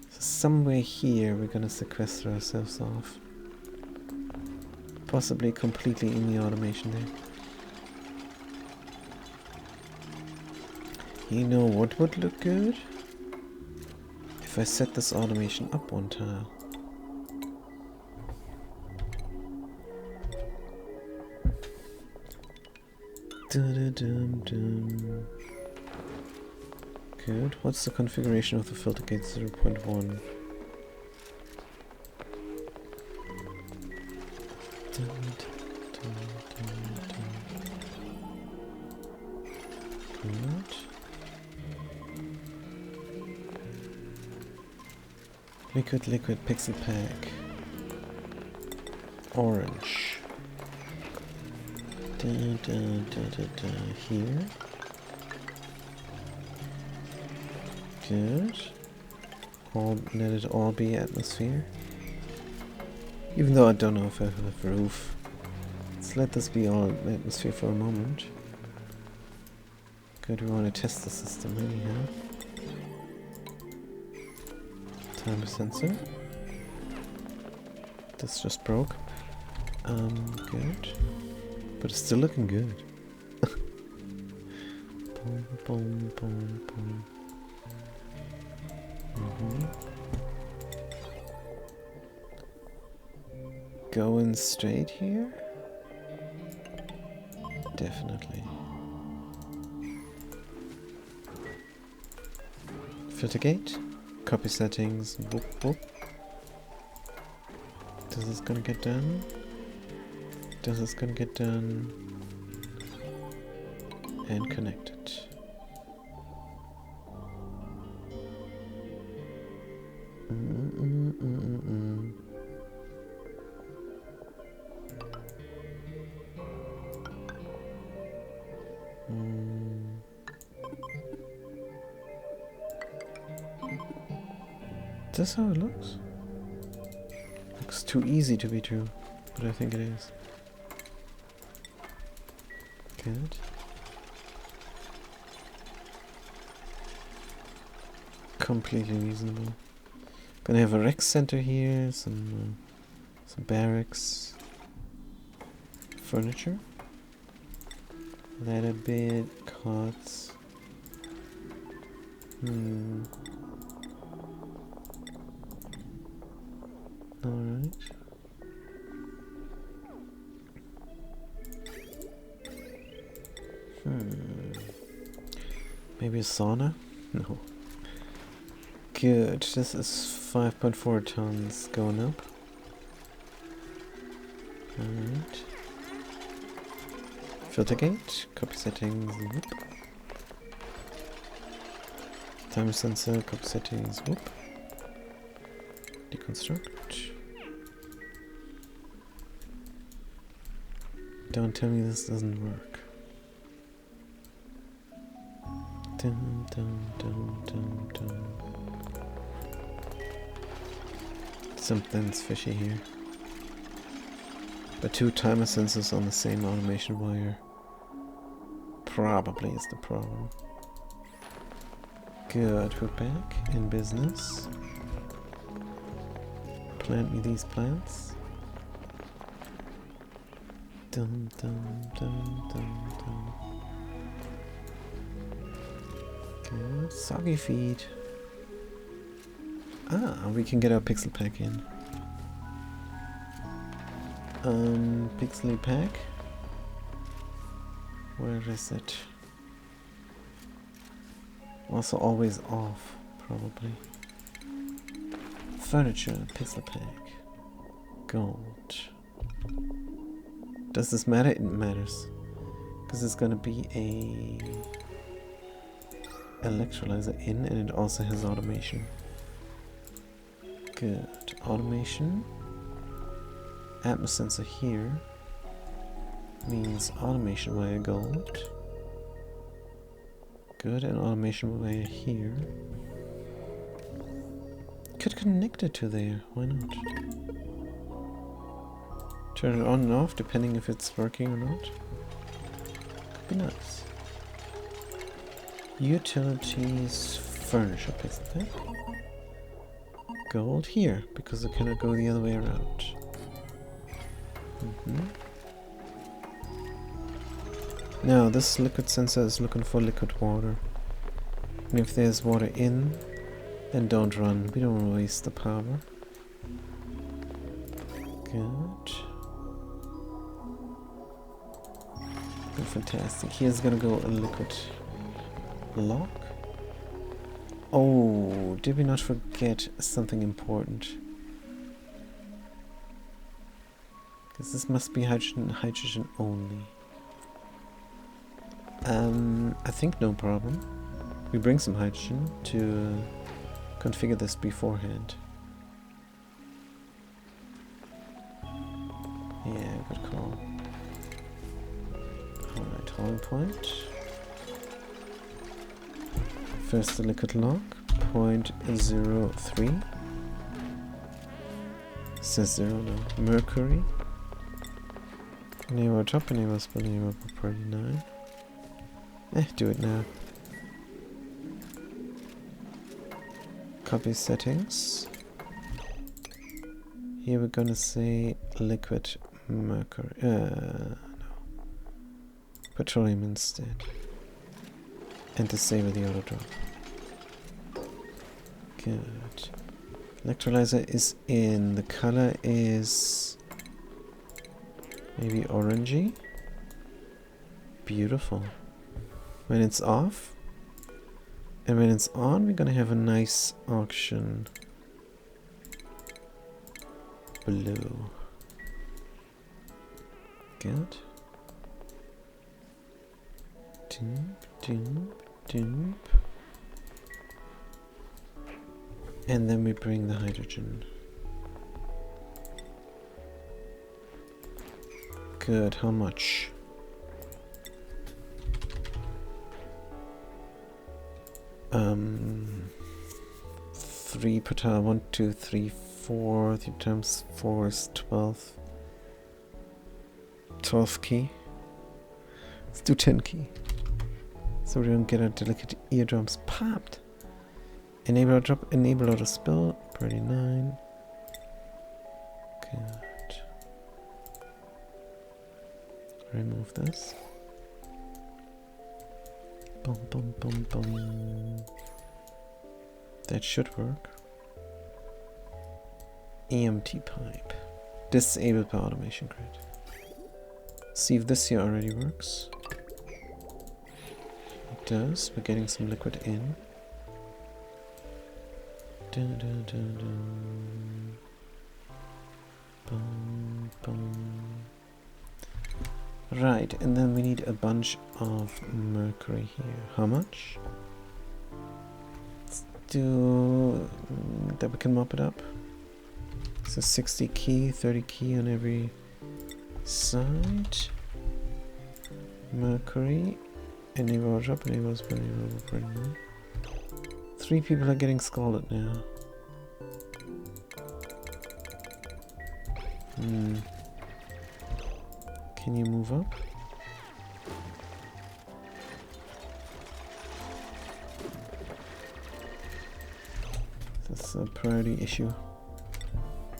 Speaker 1: So somewhere here we're gonna sequester ourselves off. Possibly completely in the automation there. You know what would look good? If I set this automation up one tile. Dum-dum-dum. Good. What's the configuration of the filter gate? 0.1. Good. Liquid pixel pack. Orange. Here. Good. Let it all be atmosphere. Even though I don't know if I have a roof. Let's let this be all atmosphere for a moment. Good, we want to test the system anyhow. Timer sensor. This just broke. Good. But it's still looking good. Boom, boom, boom, boom. Going straight here? Definitely. Filter gate. Copy settings. Boop, boop. This is gonna get done. This is gonna get done. And connect it. Is this how it looks? Looks too easy to be true, but I think it is. Good. Completely reasonable. Gonna have a rec center here, some barracks, furniture, ladder bed, cots. Alright. Maybe a sauna? No. Good. This is 5.4 tons going up. Alright. Filter gate. Copy settings. Whoop. Timer sensor. Copy settings. Whoop. Deconstruct. Don't tell me this doesn't work. Dun, dun, dun, dun, dun. Something's fishy here. But 2 timer sensors on the same automation wire probably is the problem. Good, we're back in business. Plant me these plants. Dun, dun, dun, dun, dun. Good. Soggy feed. Ah, we can get our pixel pack in. Pixely pack. Where is it? Also always off, probably. Furniture, pixel pack. Gold. Does this matter? It matters. Because it's gonna be a electrolyzer in, and it also has automation. Good. Automation. Atmos sensor here means automation via gold. Good, and automation via here. Could connect it to there, why not? Turn it on and off depending if it's working or not. Could be nice. Utilities furniture place, I think. Gold here, because it cannot go the other way around. Now this liquid sensor is looking for liquid water. And if there's water in, then don't run. We don't want to waste the power. Good. Good, fantastic. Here's gonna go a liquid lock. Oh, did we not forget something important? Because this must be hydrogen only. I think no problem. We bring some hydrogen to configure this beforehand. Yeah, good call. Alright, holding point. First the liquid lock, 0.03. Says 0 now. Mercury. Enable top, enable spell, enable property 9. Do it now. Copy settings. Here we're gonna say liquid mercury. No. Petroleum instead. And disable the auto drop. Good. Electrolyzer is in. The color is maybe orangey. Beautiful. When it's off and when it's on, we're gonna have a nice auction blue. Good. Doop, doop, doop. And then we bring the hydrogen. Good, how much? Three per tile. 1, 2, 3, 4. 3 times 4 is 12. 12 key. Let's do 10 key. So we don't get our delicate eardrums popped. Enable auto drop, enable auto spill. Priority 9. Good. Remove this. Boom, boom, boom, boom. That should work. EMT pipe. Disable power automation grid. See if this here already works. It does. We're getting some liquid in. Dun, dun, dun, dun. Boom, boom. Right, and then we need a bunch of mercury here. How much? Let's do that we can mop it up. So 60 key, 30 key on every side. Mercury. Enable drop, enable spin, enable burn. 3 people are getting scalded now. Can you move up? That's a priority issue.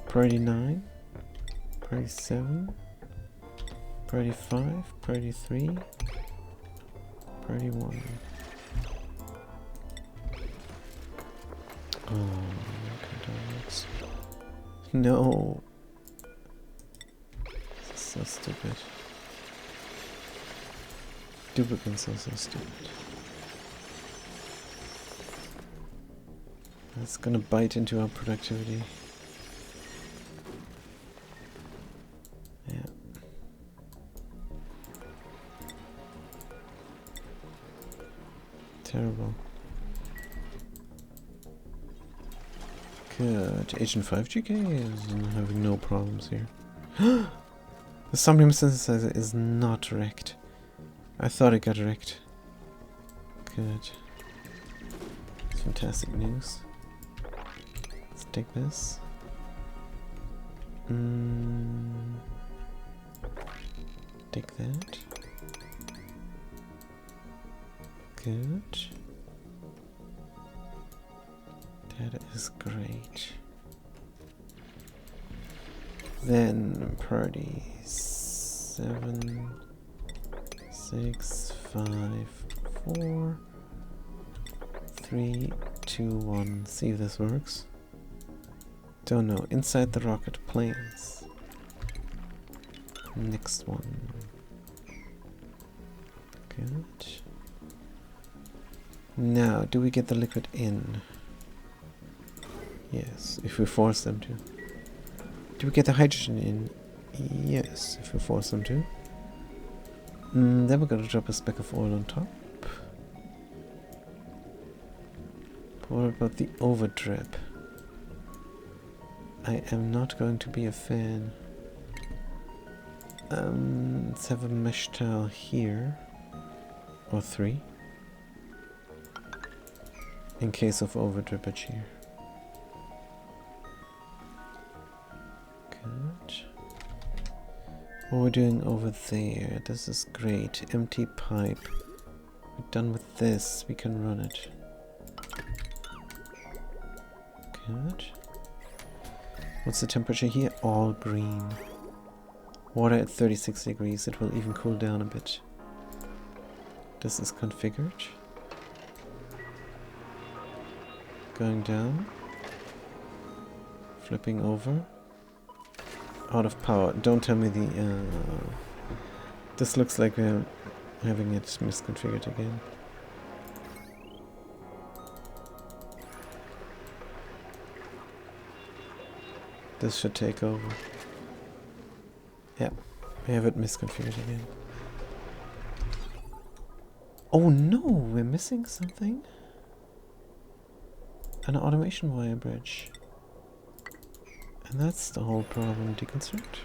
Speaker 1: Priority 9, priority 7, priority 5, priority 3, priority 1. Oh, okay, no. This is so stupid. Duplicates are so stupid. That's gonna bite into our productivity. Yeah. Terrible. Good. Agent 5GK is having no problems here. The Somnium synthesizer is not wrecked. I thought it got wrecked. Good. Fantastic news. Let's take this. Take that. Good. That is great. Then party 7, 6, 5, 4, 3, 2, 1. See if this works. Don't know. Inside the rocket planes. Next one. Good. Now, do we get the liquid in? Yes, if we force them to. Do we get the hydrogen in? Yes, if we force them to. Then we're gonna drop a speck of oil on top. But what about the overdrip? I am not going to be a fan. Let's have a mesh towel here. Or 3. In case of overdrippage here. Good. What we're doing over there, this is great. Empty pipe. We're done with this, we can run it. Good. What's the temperature here? All green. Water at 36 degrees, it will even cool down a bit. This is configured. Going down. Flipping over. Out of power. Don't tell me the... this looks like we're having it misconfigured again. This should take over. Yeah, we have it misconfigured again. Oh no, we're missing something. An automation wire bridge. And that's the whole problem. Deconstruct.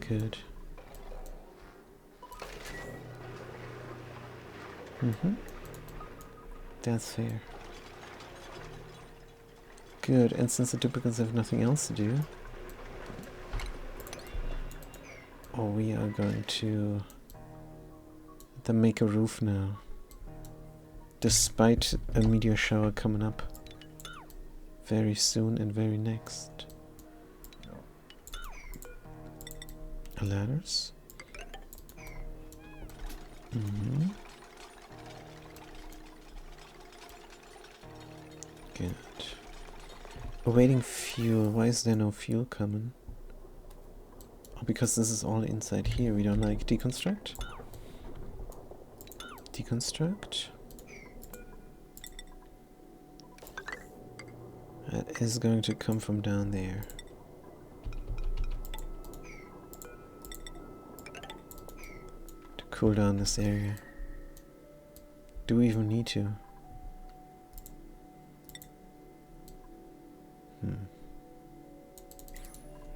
Speaker 1: Good. That's fair. Good, and since the duplicates have nothing else to do, we are going to make a roof now. Despite a meteor shower coming up very soon and very next. Ladders. Good. Awaiting fuel. Why is there no fuel coming? Oh, because this is all inside here. We don't like deconstruct. Deconstruct. That is going to come from down there. To cool down this area. Do we even need to?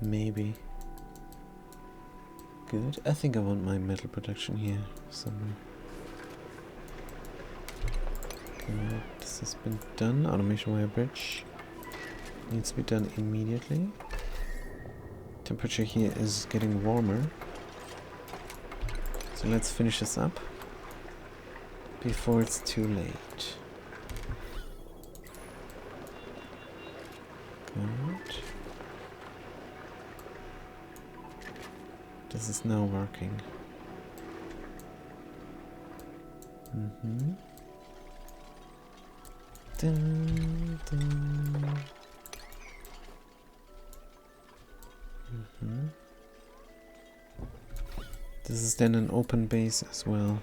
Speaker 1: Maybe. Good. I think I want my metal production here somewhere. Good. This has been done. Automation wire bridge needs to be done immediately. Temperature here is getting warmer. So let's finish this up before it's too late. Good. This is now working. Dun, dun. This is then an open base as well,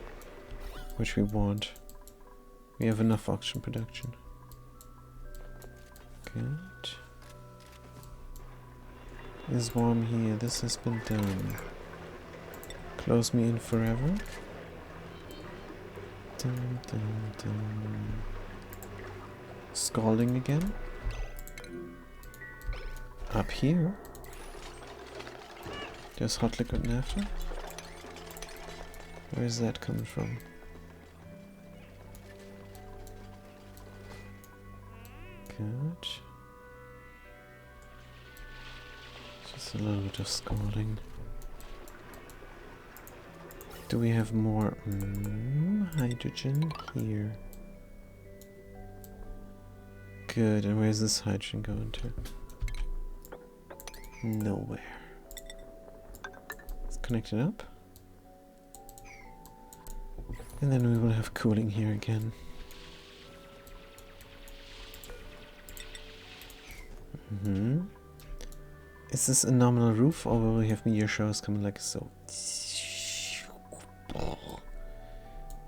Speaker 1: which we want. We have enough oxygen production. Good. It's warm here. This has been done. Close me in forever. Dun, dun, dun. Scalding again. Up here. There's hot liquid naphtha. Where is that coming from? Good. Just a little bit of scalding. Do we have more hydrogen here? Good, and where's this hydrogen going to? Nowhere. Let's connect it up. And then we will have cooling here again. Is this a nominal roof, or will we have meteor showers coming like so?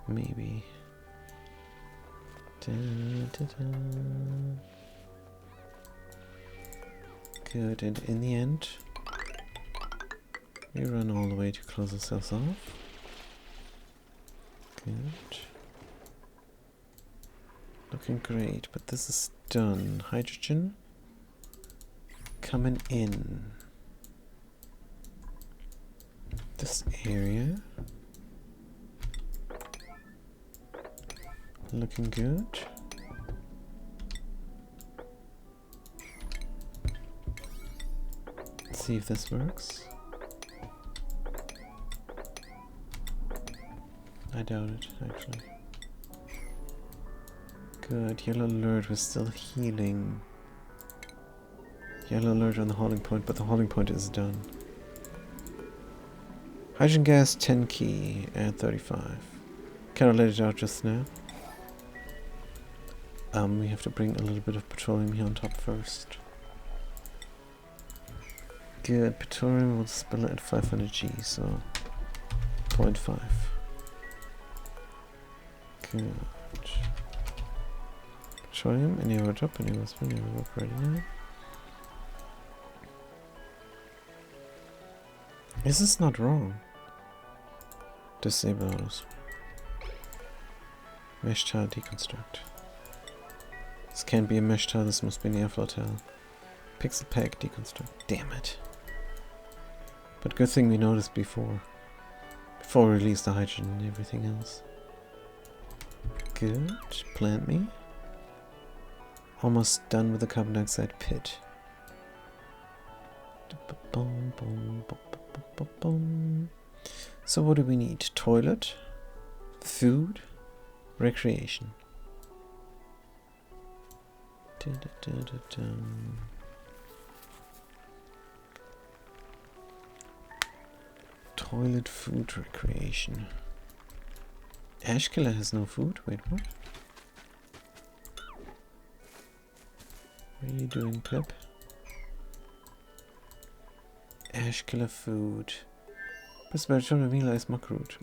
Speaker 1: Maybe. Good, and in the end, we run all the way to close ourselves off. Good. Looking great, but this is done. Hydrogen coming in this area. Looking good. Let's see if this works. I doubt it, actually. Good. Yellow alert was still healing. Yellow alert on the holding point, but the holding point is done. Hydrogen gas 10 key at 35. Can I let it out just now? We have to bring a little bit of petroleum here on top first. Good. Petroleum will spill at 500 G, so 0.5. Good. Petroleum, any over drop, any over spin, any over ready now. Is this not wrong? Disable those. Mesh tile deconstruct. This can't be a mesh tile, this must be an airflow tile. Pixel pack deconstruct. Damn it. But good thing we noticed before. Before we release the hydrogen and everything else. Good. Plant me. Almost done with the carbon dioxide pit. So what do we need? Toilet, food, recreation. Toilet, food, recreation. Ash Killer has no food? Wait, what? What are you doing, Pip? Ash Killer food. Perspective reveal is Makrut.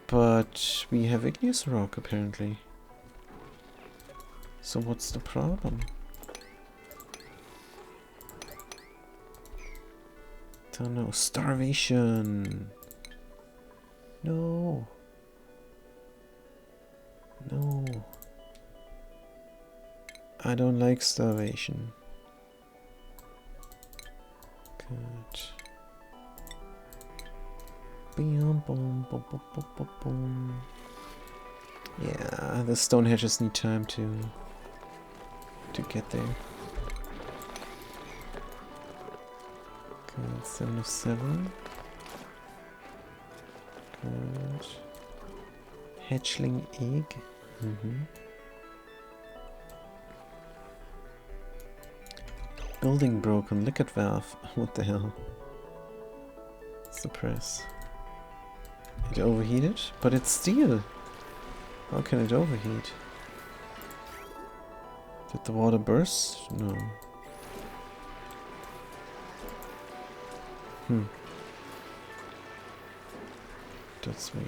Speaker 1: But we have igneous rock apparently. So what's the problem? Don't know. Starvation. No. No. I don't like starvation. Good. Boom, boom, boom, boom, boom, boom. Yeah, the stone hedges need time to get there. Good, 7 of 7. Good. Hatchling egg. Building broken. Liquid valve. What the hell? Suppress. It overheated? But it's steel. How can it overheat? Did the water burst? No. That's weird.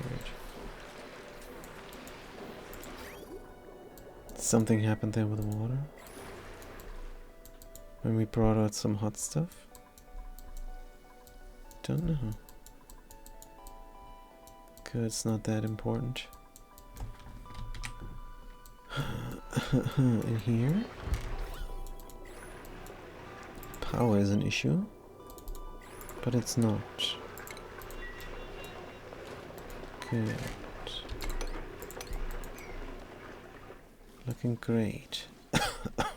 Speaker 1: Something happened there with the water? When we brought out some hot stuff? Don't know. Good, it's not that important. In here? power is an issue, but it's not. Good. Looking great.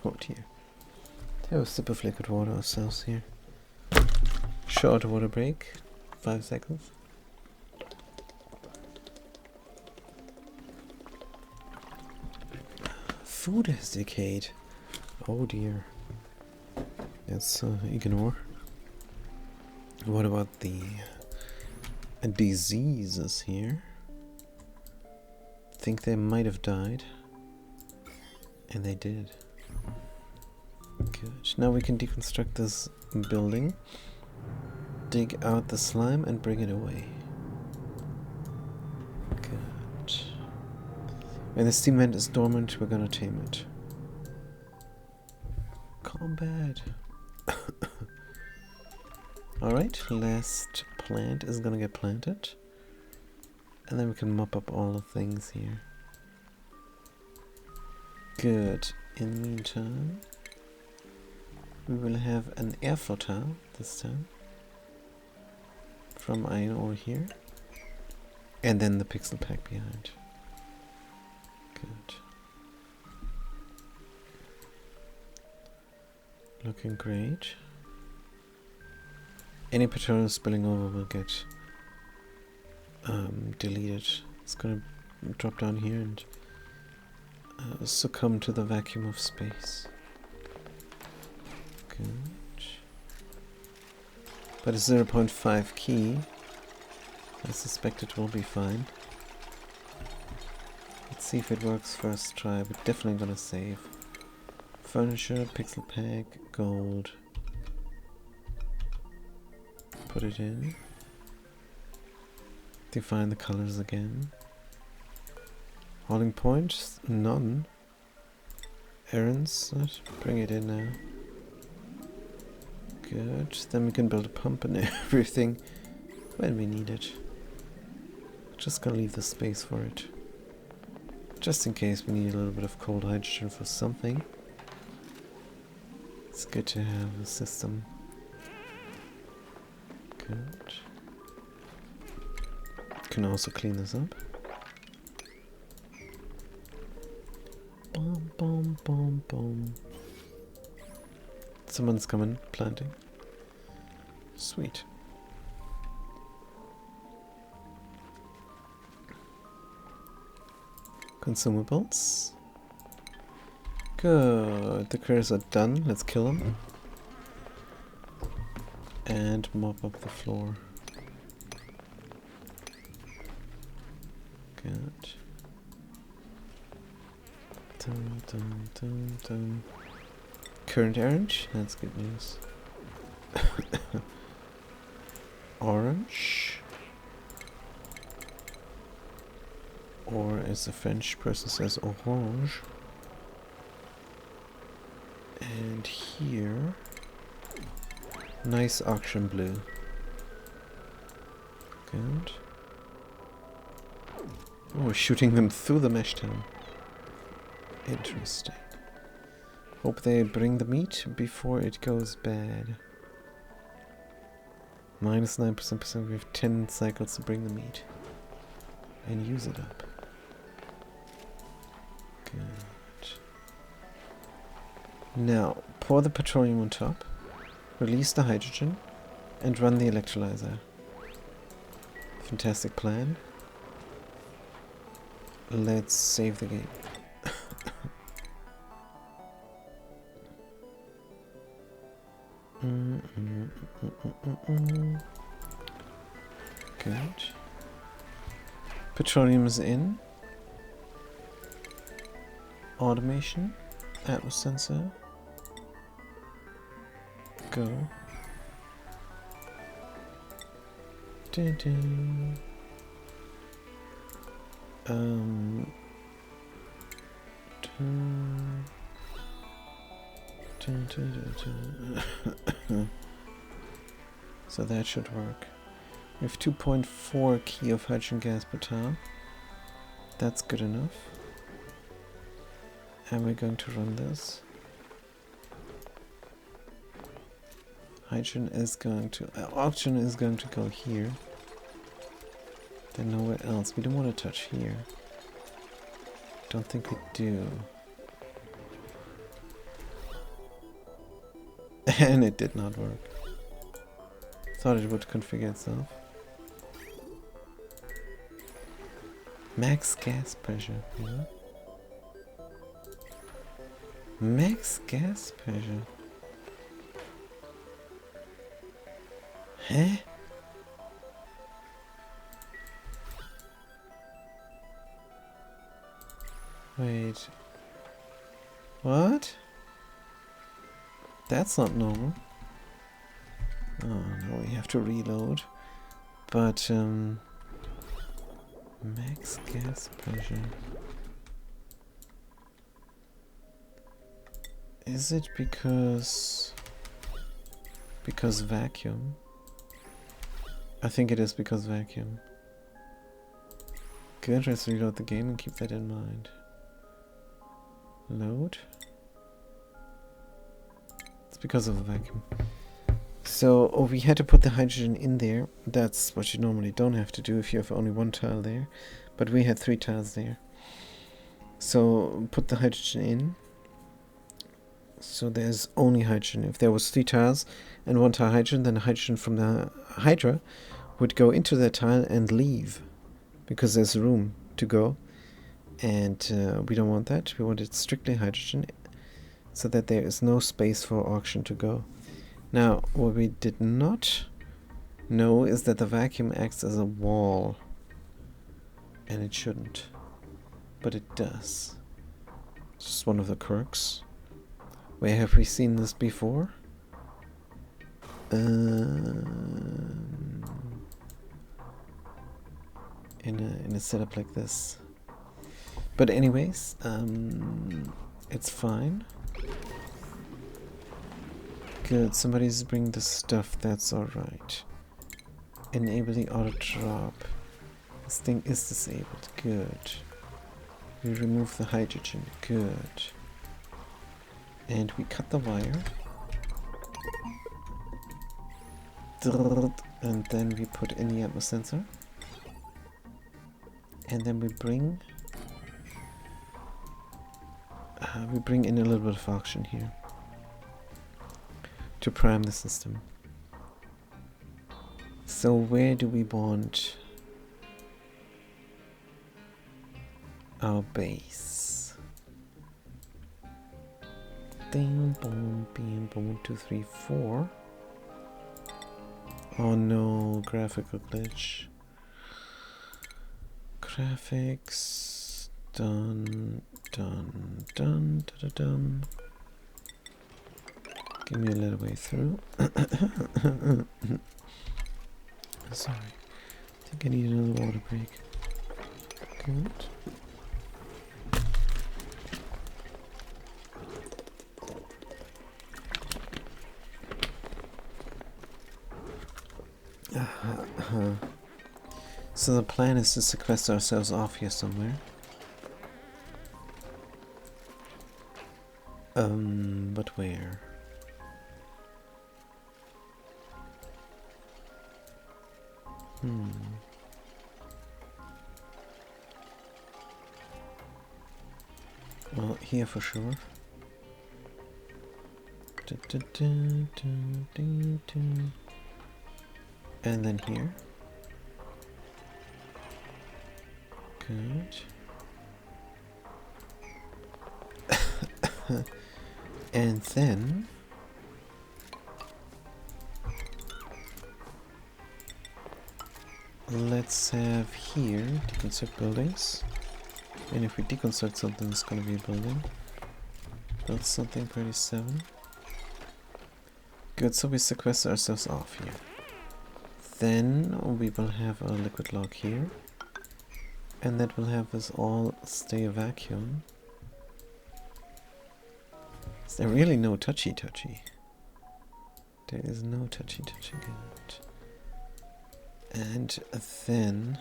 Speaker 1: Oh dear. Have a sip of liquid water ourselves here. Short water break. 5 seconds. Food has decayed. Oh dear. Let's ignore. What about the diseases here? Think they might have died. And they did. Good. Now we can deconstruct this building. Dig out the slime and bring it away. Good. When the steam vent is dormant, we're gonna tame it. Combat. Alright, last plant is gonna get planted. And then we can mop up all the things here. Good. In the meantime, we will have an air flotile this time. From iron ore here. And then the pixel pack behind. Good. Looking great. Any petroleum spilling over will get deleted. It's gonna drop down here and succumb to the vacuum of space. Good. But a 0.5 key. I suspect it will be fine. Let's see if it works first try. We're definitely gonna save. Furniture, pixel pack, gold. Put it in. Define the colors again. Holding point, none. Errands, let's bring it in now. Good, then we can build a pump and everything when we need it. Just gonna leave the space for it. Just in case we need a little bit of cold hydrogen for something. It's good to have a system. Good. Can also clean this up. Boom, boom, boom, boom. Someone's coming, planting. Sweet. Consumables. Good. The critters are done. Let's kill them. And mop up the floor. Good. Dun, dun, dun, dun. Current orange, that's good news. Orange. Or as the French person says, orange. And here, nice auction blue. Good. Oh, we're shooting them through the mesh town. Interesting. Hope they bring the meat before it goes bad. Minus 9%. We have 10 cycles to bring the meat. And use it up. Good. Now, pour the petroleum on top. Release the hydrogen. And run the electrolyzer. Fantastic plan. Let's save the game. Good. Petroleum is in. Automation. Atmos sensor. Go. Dun, dun. Dun, dun, dun, dun. So that should work. We have 2.4 key of hydrogen gas per tile. That's good enough. And we're going to run this. Hydrogen is going to... oxygen is going to go here. Then nowhere else. We don't want to touch here. Don't think we do. And it did not work. Thought it would configure itself. Max gas pressure, yeah. Max gas pressure. Huh? Wait. What? That's not normal. Oh no, we have to reload. But max gas pressure. Is it because vacuum? I think it is because vacuum. Good, let's reload the game and keep that in mind. Load. It's because of the vacuum. So we had to put the hydrogen in there. That's what you normally don't have to do if you have only one tile there. But we had 3 tiles there. So put the hydrogen in. So there's only hydrogen. If there was 3 tiles and 1 tile hydrogen, then the hydrogen from the Hydra would go into that tile and leave. Because there's room to go. And we don't want that. We want it strictly hydrogen. So that there is no space for oxygen to go. Now, what we did not know is that the vacuum acts as a wall. And it shouldn't. But it does. It's just one of the quirks. Where have we seen this before? In a setup like this. But anyways, it's fine. Good, somebody's bringing the stuff, that's alright. Enable the auto drop. This thing is disabled, good. We remove the hydrogen, good. And we cut the wire. And then we put in the atmos sensor. And then we bring in a little bit of oxygen here. To prime the system. So where do we want our base? Ding, boom, bing, boom, 1, 2, 3, 4. Oh no, graphical glitch. Graphics, done, done, done, done, done. Give me a little way through. Sorry. I think I need another water break. Good. So the plan is to sequester ourselves off here somewhere. But where? Well, here for sure. And then here. Good. And then let's have here deconstruct buildings. And if we deconstruct something, it's gonna be a building. Build something pretty 7. Good, so we sequester ourselves off here. Then we will have a liquid lock here. And that will have us all stay a vacuum. Is there really no touchy-touchy? There is no touchy-touchy, good. And then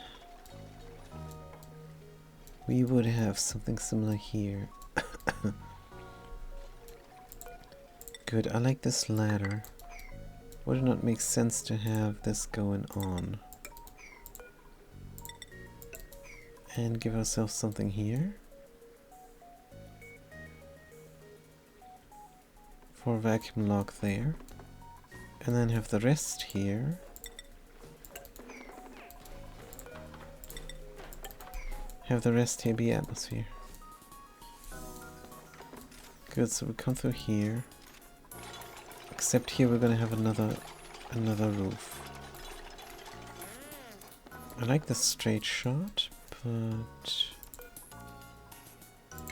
Speaker 1: we would have something similar here. Good, I like this ladder. Would it not make sense to have this going on? And give ourselves something here. For a vacuum lock there. And then have the rest here. Have the rest here be atmosphere. Good, so we come through here. Except here we're gonna have another roof. I like the straight shot, but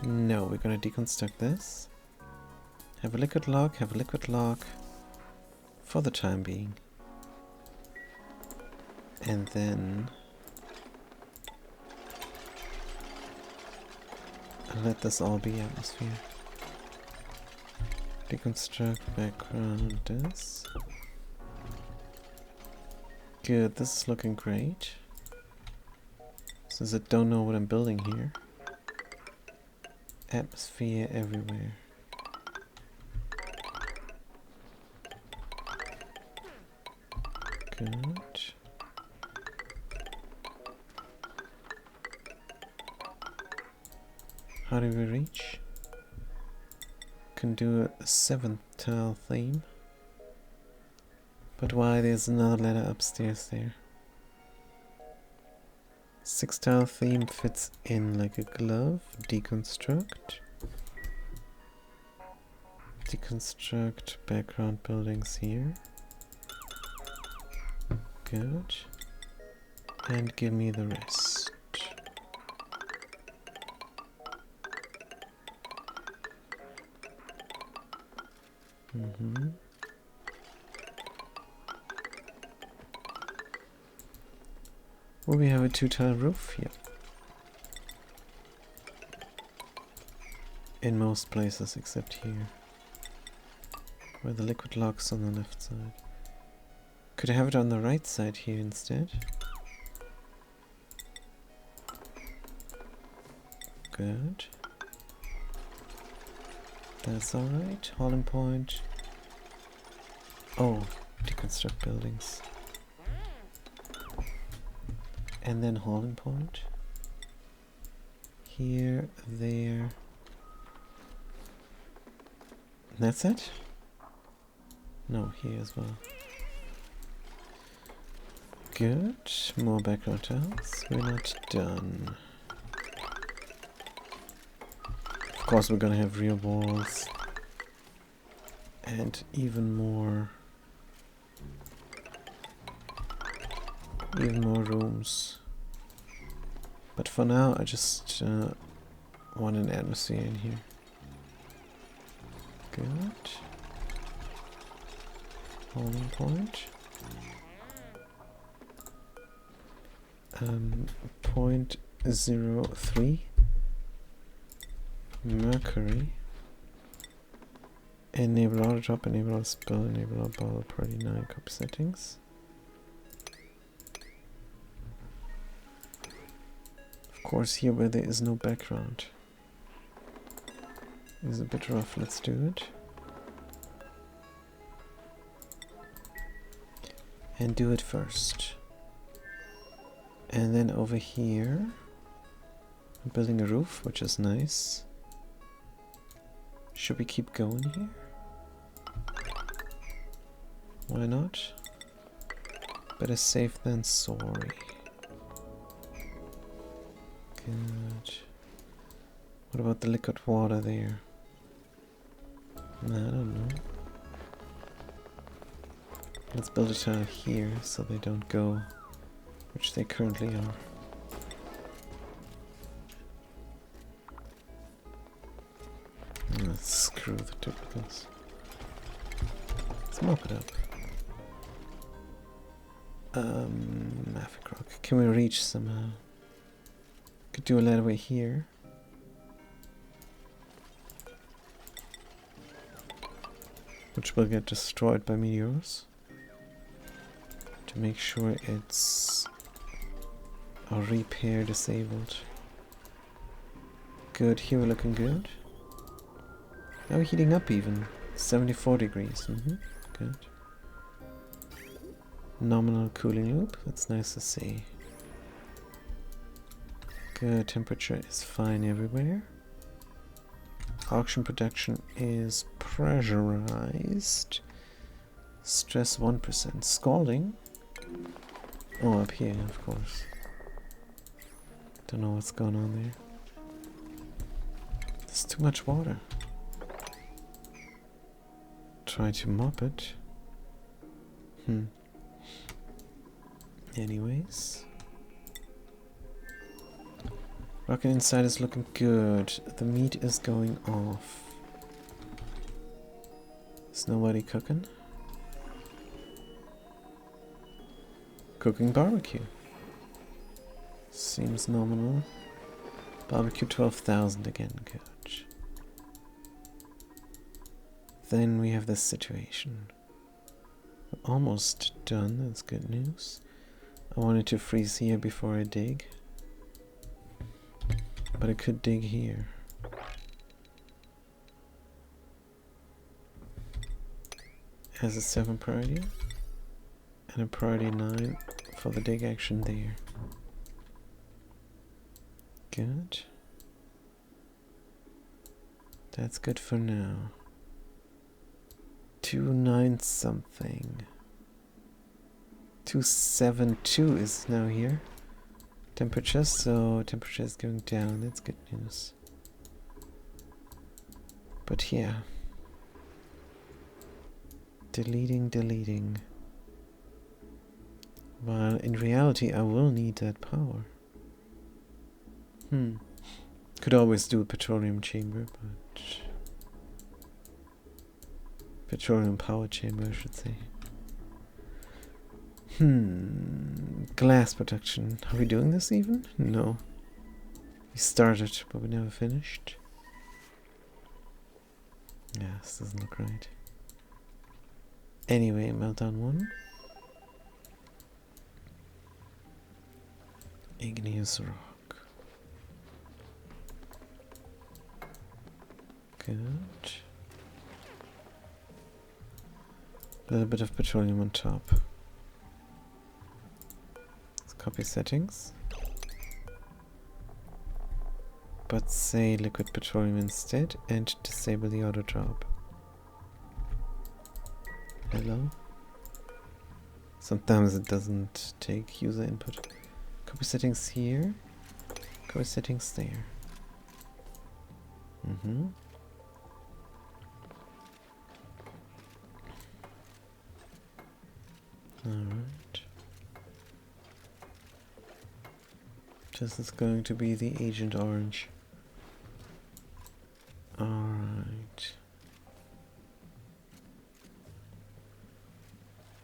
Speaker 1: no, we're gonna deconstruct this. Have a liquid lock, for the time being. And then let this all be atmosphere. Deconstruct background this. Good, this is looking great. Since I don't know what I'm building here. Atmosphere everywhere. Good. How do we reach? Can do a 7th tile theme. But why? There's another ladder upstairs there. 6th tile theme fits in like a glove. Deconstruct. Deconstruct background buildings here. Good. And give me the rest. Will we have a 2-tile roof? Yep. In most places except here. Where the liquid lock's on the left side. Could I have it on the right side here instead? Good. That's alright. Hauling point. Oh, deconstruct buildings. And then hauling point. Here, there. That's it? No, here as well. Good. More background tiles. We're not done. Of course we're gonna have real walls. And even more rooms. But for now I just want an atmosphere in here. Good. Holding point. 0.03 mercury. Enable auto drop, enable auto spell, enable auto bottle party 9 copy settings. Of course here where there is no background is a bit rough. Let's do it. And do it first. And then over here, I'm building a roof, which is nice. Should we keep going here? Why not? Better safe than sorry. Good. What about the liquid water there? I don't know. Let's build a tile here so they don't go, which they currently are. Let's screw the typicals. Let's mop it up. Mafic rock. Can we reach somehow? Could do a ladderway here. Which will get destroyed by meteors. To make sure it's repair disabled. Good, here we're looking good. Now we're heating up even. 74 degrees. Good. Nominal cooling loop, that's nice to see. Good, temperature is fine everywhere. Auction production is pressurized. Stress 1%. Scalding. Oh, up here, of course. Don't know what's going on there. There's too much water. Try to mop it. Anyways. Rocket inside is looking good. The meat is going off. Is nobody cooking? Cooking barbecue. Seems nominal. Barbecue 12,000 again, good. Then we have this situation. We're almost done, that's good news. I wanted to freeze here before I dig. But I could dig here. Has a 7 priority. And a priority 9 for the dig action there. Good. That's good for now. 2.9 something. 2.72 is now here. Temperature, so temperature is going down. That's good news. But yeah. Deleting. While in reality I will need that power. Could always do a petroleum chamber, but... Petroleum power chamber, I should say. Glass production. Are we doing this even? No. We started, but we never finished. Yeah, this doesn't look right. Anyway, meltdown 1. Igneous rock. Good. A little bit of petroleum on top. Let's copy settings. But say liquid petroleum instead and disable the auto drop. Hello? Sometimes it doesn't take user input. Copy settings here. Copy settings there. Alright. This is going to be the Agent Orange. Alright.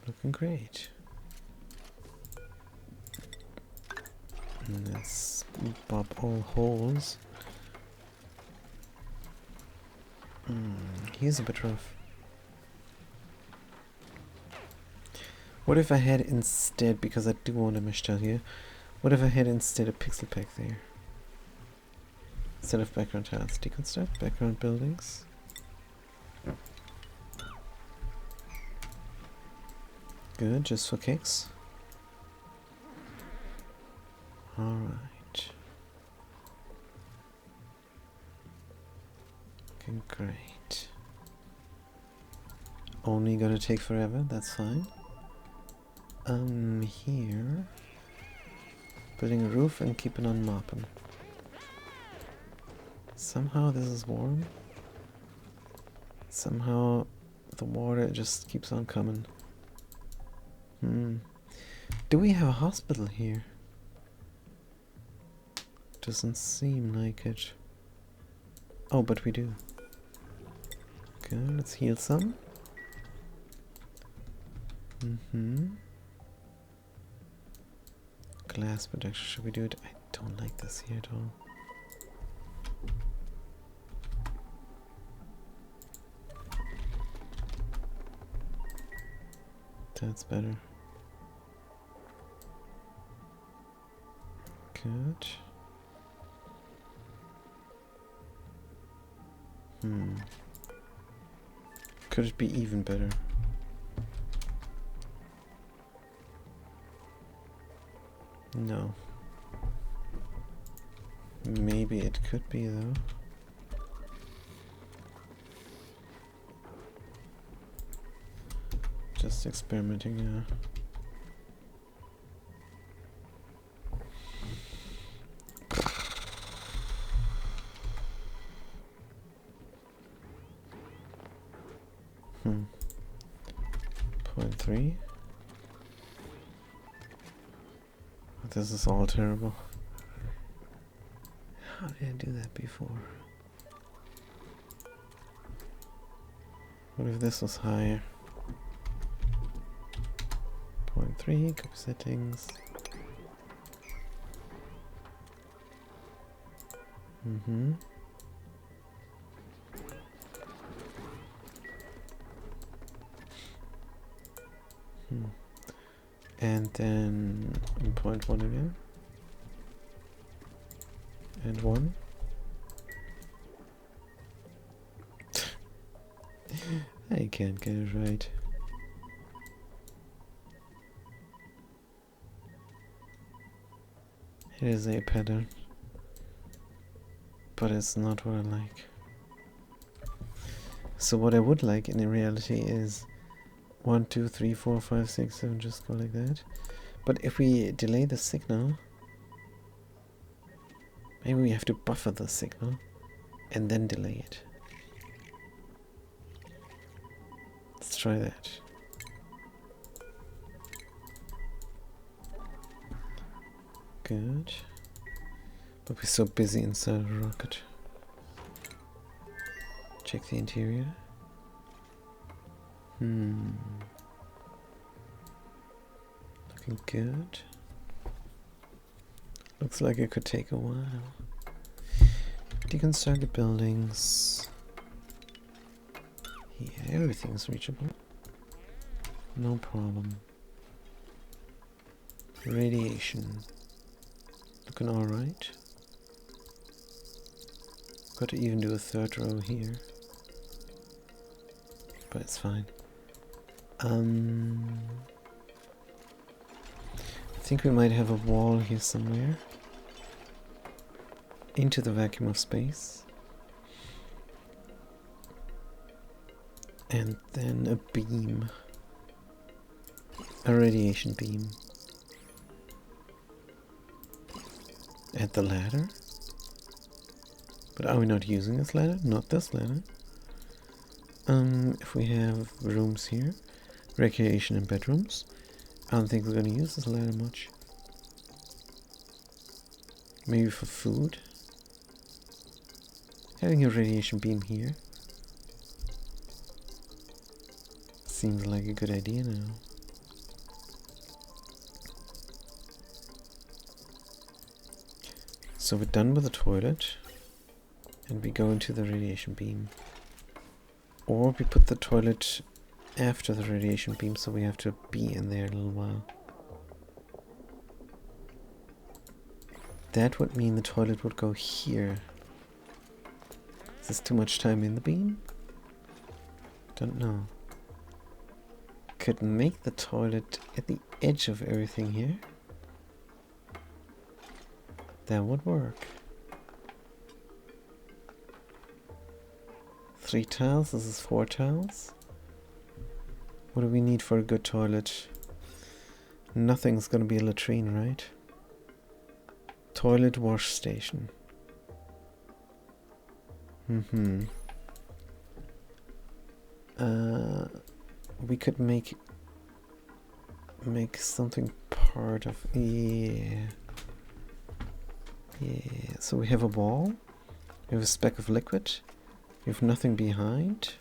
Speaker 1: Looking great. Let's pop all holes. Here's a bit rough. What if I had instead, because I do want a mesh tile here, what if I had instead a pixel pack there? Instead of background tiles, deconstruct, background buildings. Good, just for kicks. Alright. Looking great. Only gonna take forever, that's fine. Here. Building a roof and keeping on mopping. Somehow this is warm. Somehow the water just keeps on coming. Do we have a hospital here? Doesn't seem like it. Oh, but we do. Okay, let's heal some. Glass production, should we do it? I don't like this here at all. That's better. Good. Could it be even better? No. Maybe it could be though. Just experimenting, yeah. Hmm. 0.3. This is all terrible. How did I do that before? What if this was higher? 0.3, copy settings. Mm-hmm. And then 0.1 again. And 1. I can't get it right. It is a pattern, but it's not what I like. So what I would like in reality is 1, 2, 3, 4, 5, 6, 7, just go like that. But if we delay the signal, maybe we have to buffer the signal and then delay it. Let's try that. Good. But we're so busy inside the rocket. Check the interior. Looking good. Looks like it could take a while. Deconstruct the buildings. Yeah, everything's reachable. No problem. Radiation. Looking alright. Got to even do a third row here. But it's fine. I think we might have a wall here somewhere. Into the vacuum of space. And then a beam. A radiation beam. At the ladder? But are we not using this ladder? Not this ladder. If we have rooms here, recreation and bedrooms, I don't think we're going to use this ladder much. Maybe for food. Having a radiation beam here seems like a good idea now. So we're done with the toilet and we go into the radiation beam. Or we put the toilet after the radiation beam, so we have to be in there a little while. That would mean the toilet would go here. Is this too much time in the beam? Don't know. Could make the toilet at the edge of everything here. That would work. 3 tiles, this is 4 tiles. What do we need for a good toilet? Nothing's gonna be a latrine, right? Toilet wash station. We could make something part of, yeah. So we have a wall, we have a speck of liquid, we have nothing behind.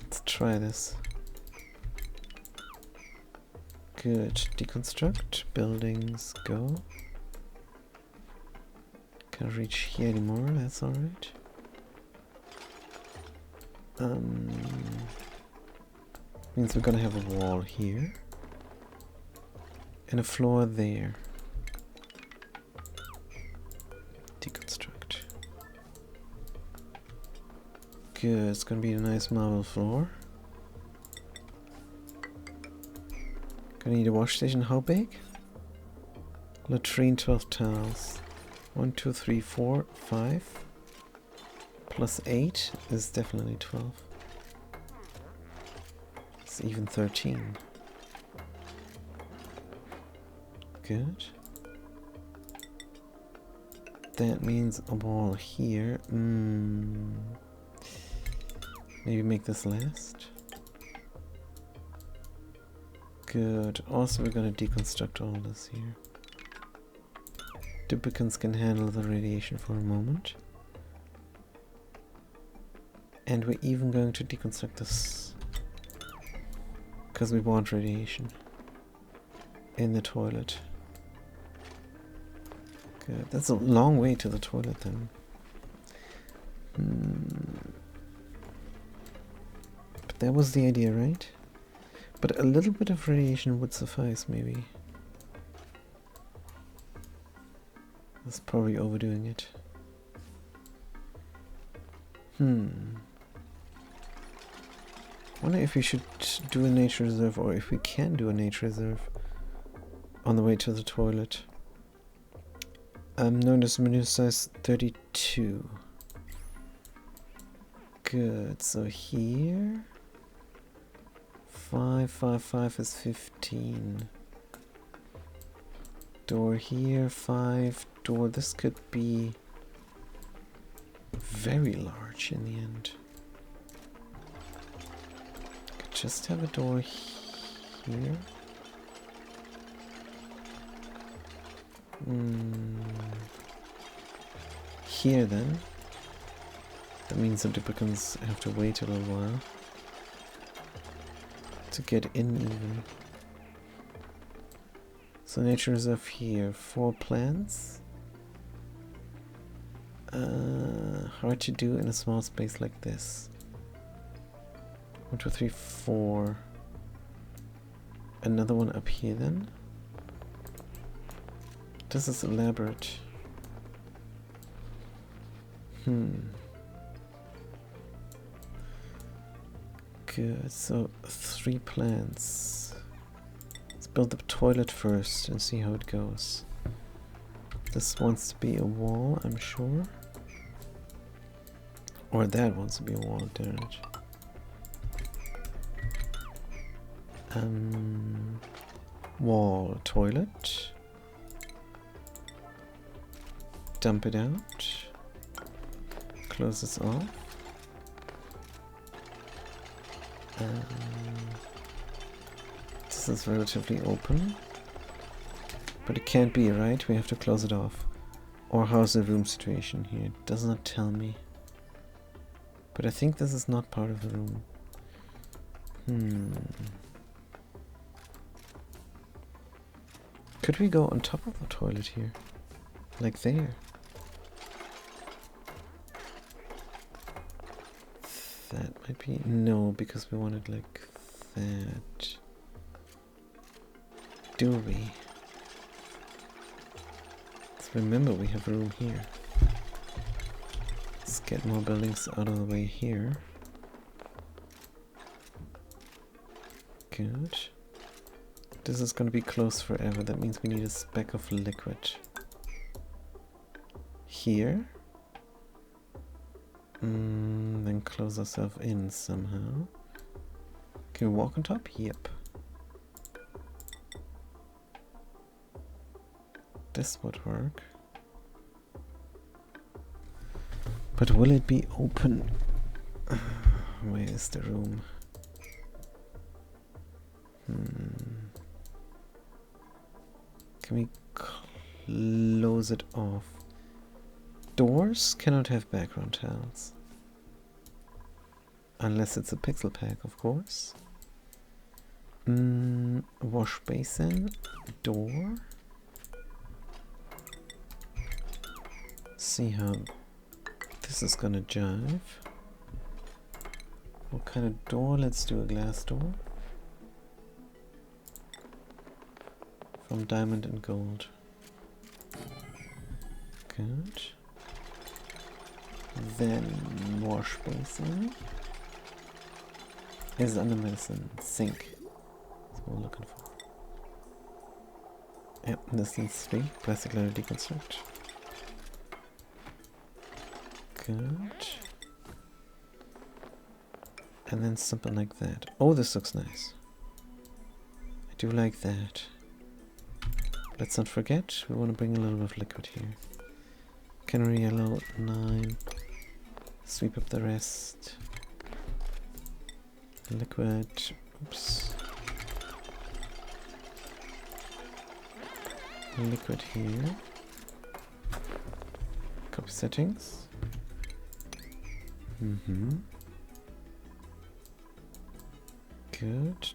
Speaker 1: Let's try this. Good. Deconstruct. Buildings. Go. Can't reach here anymore. That's alright. Means we're gonna have a wall here. And a floor there. Deconstruct. Good. It's gonna be a nice marble floor. Gonna need a wash station. How big? Latrine, 12 tiles. 1, 2, 3, 4, 5. Plus 8 is definitely 12. It's even 13. Good. That means a wall here. Maybe make this last. Good. Also, we're gonna deconstruct all this here. Duplicates can handle the radiation for a moment. And we're even going to deconstruct this. Because we want radiation. In the toilet. Good. That's a long way to the toilet then. But that was the idea, right? But a little bit of radiation would suffice, maybe. That's probably overdoing it. Wonder if we should do a nature reserve, or if we can do a nature reserve on the way to the toilet. Known as menu size 32. Good, so here 5, 5, 5 is 15. Door here, 5. Door, this could be very large in the end. Could just have a door here. Here then. That means the duplicates have to wait a little while to get in even. So nature reserve here, 4 plants. Hard to do in a small space like this. 1, 2, 3, 4. Another one up here then. This is elaborate. Good, so 3 plants. Let's build the toilet first and see how it goes. This wants to be a wall, I'm sure. Or that wants to be a wall, damn it. Wall, toilet. Dump it out. Close this off. This is relatively open. But it can't be, right? We have to close it off. Or how's the room situation here? It does not tell me. But I think this is not part of the room. Could we go on top of the toilet here? Like there? That might be... No, because we want it like that. Do we? Let's remember we have a room here. Let's get more buildings out of the way here. Good. This is going to be closed forever. That means we need a speck of liquid. Here. Then close ourselves in somehow. Can we walk on top? Yep. This would work. But will it be open? Where is the room? Can we close it off? Doors cannot have background tiles. Unless it's a pixel pack, of course. Wash basin. Door. See how this is gonna jive. What kind of door? Let's do a glass door. From diamond and gold. Good. Then wash basin is under medicine. Sink. That's what we're looking for. Yep, this needs to be plastic ladder deconstruct. Good. And then something like that. Oh, this looks nice. I do like that. Let's not forget, we want to bring a little bit of liquid here. Canary yellow, 9. Sweep up the rest. Liquid. Oops. Liquid here. Copy settings. Good.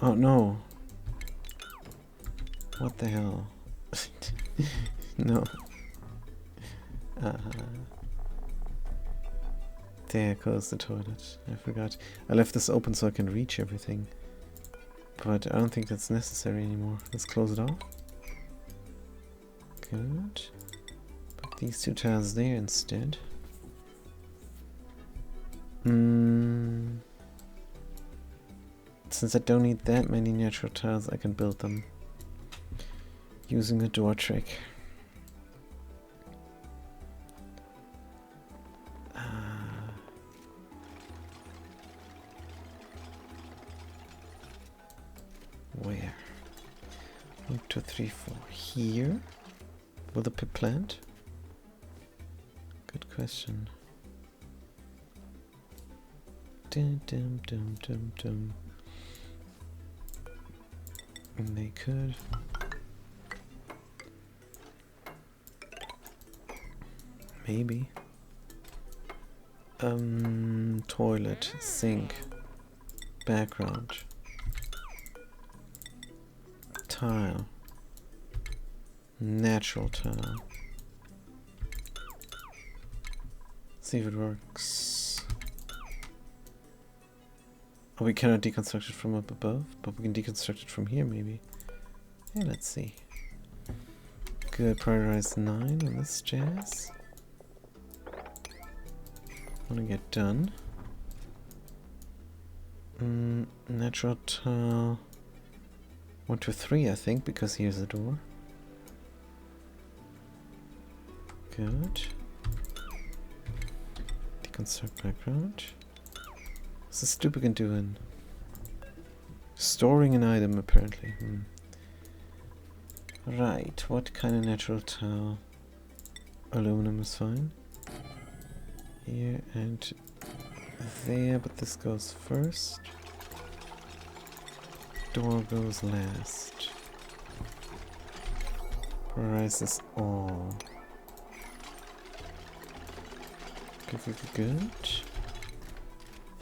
Speaker 1: Oh no. What the hell? No. There goes the toilet. I forgot. I left this open so I can reach everything. But I don't think that's necessary anymore. Let's close it off. Good. Put these 2 tiles there instead. Since I don't need that many natural tiles, I can build them using the door trick. Where? 1, 2, 3, 4. Here? Will the pip plant? Good question. Dum dum dum dum dum. And they could. Maybe. Toilet, sink, background, tile, natural tile. See if it works. Oh, we cannot deconstruct it from up above, but we can deconstruct it from here maybe. Yeah, let's see. Good, prioritize 9 on this jazz. Want to get done. Natural tile 1, 2, 3, I think, because here's the door. Good. Deconstruct background. What's the stupid doing? Storing an item, apparently. Right, what kind of natural tile? Aluminum is fine. Here and there, but this goes first. Door goes last. Prioritize this all. Good, good, good, good.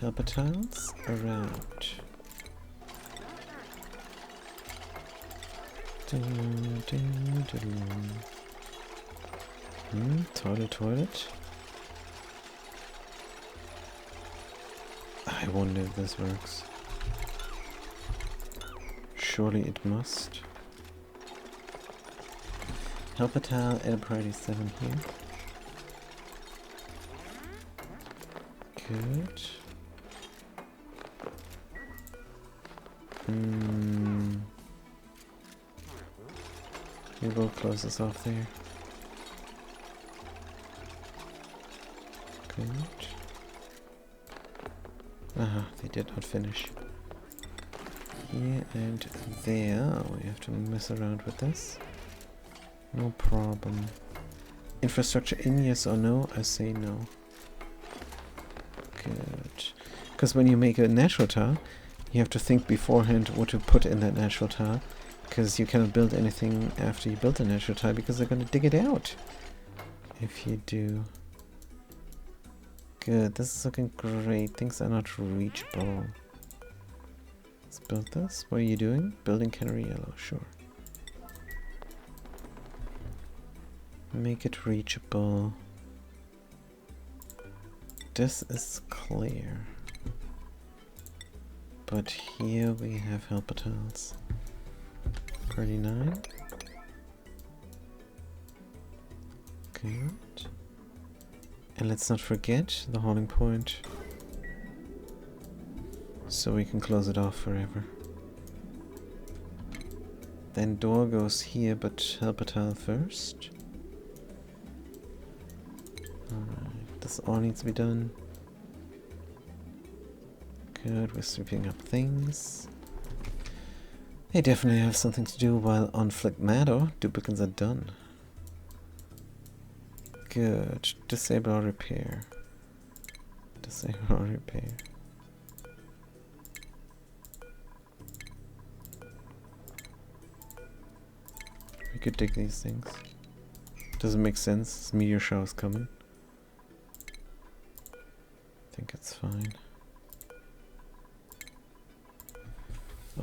Speaker 1: Helper tiles around. Toilet, toilet. I wonder if this works. Surely it must. Helper tile, add a priority 7 here. Good. We will close this off there. Good. Aha, they did not finish. Here and there. We have to mess around with this. No problem. Infrastructure in, yes or no? I say no. Good. Because when you make a natural tile, you have to think beforehand what to put in that natural tile. Because you cannot build anything after you build a natural tile because they're going to dig it out. If you do. Good, this is looking great. Things are not reachable. Let's build this. What are you doing? Building canary yellow, sure. Make it reachable. This is clear. But here we have helper tiles. 39. Good. And let's not forget the holding point. So we can close it off forever. Then door goes here, but helper tile first. Alright, this all needs to be done. Good, we're sweeping up things. They definitely have something to do while on Baator. Duplicates are done. Good. Disable or repair. Disable or repair. We could dig these things. Doesn't make sense. This meteor shower's coming. I think it's fine.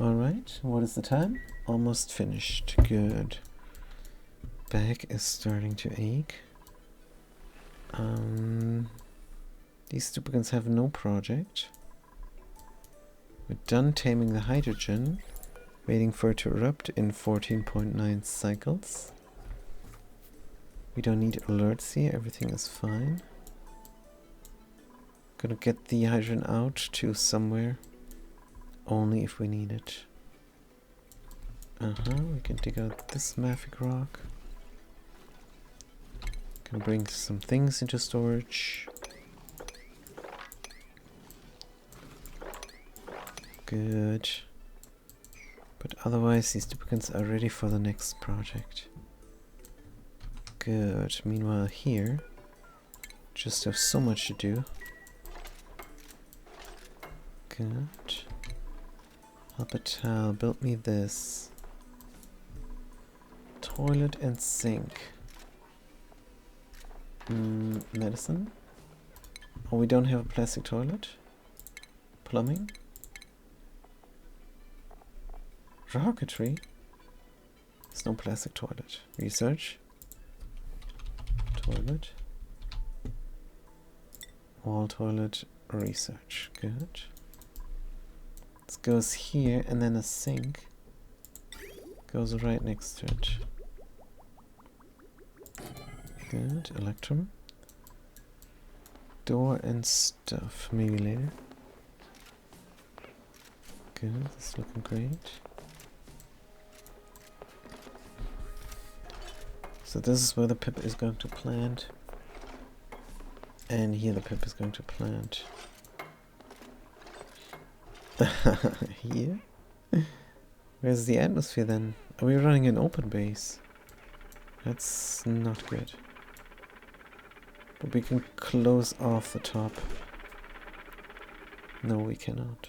Speaker 1: Alright, what is the time? Almost finished. Good. Back is starting to ache. These duplicates have no project. We're done taming the hydrogen. Waiting for it to erupt in 14.9 cycles. We don't need alerts here, everything is fine. Gonna get the hydrogen out to somewhere. Only if we need it. We can dig out this mafic rock. Can bring some things into storage. Good. But otherwise these duplicates are ready for the next project. Good. Meanwhile here, just have so much to do. Good. Hospital, build me this. Toilet and sink. Medicine? Oh, we don't have a plastic toilet? Plumbing? Rocketry? There's no plastic toilet. Research? Toilet? Wall toilet, research. Good. This goes here, and then a sink goes right next to it. Good. Electrum. Door and stuff. Maybe later. Good. This is looking great. So this is where the pip is going to plant. And here the pip is going to plant. Here? Where's the atmosphere then? Are we running an open base? That's not good. But we can close off the top. No, we cannot.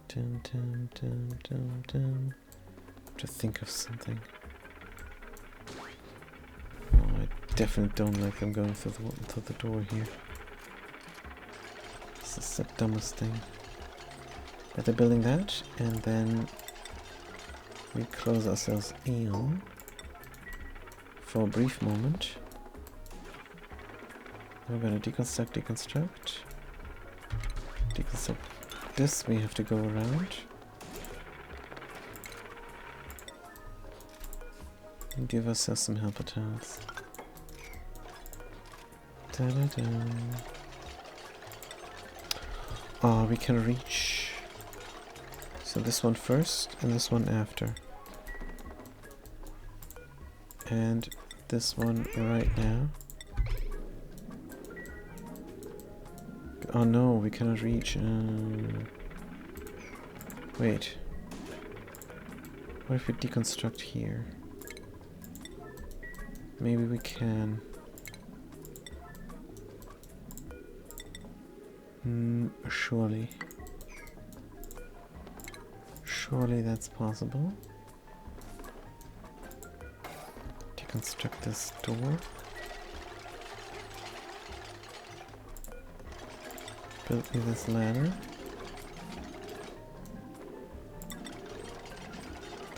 Speaker 1: Dun, dun, dun, dun, dun. Have to think of something. Oh, I definitely don't like them going through the door here. This is the dumbest thing. But they're building that, and then we close ourselves in for a brief moment. We're gonna deconstruct. Deconstruct this, we have to go around. And give ourselves some helper tiles. Da-da-da. Oh, we can reach. So this one first, and this one after. And this one right now. Oh no, we cannot reach. Wait. What if we deconstruct here? Maybe we can. Surely. Surely that's possible. Deconstruct this door. Build me this ladder.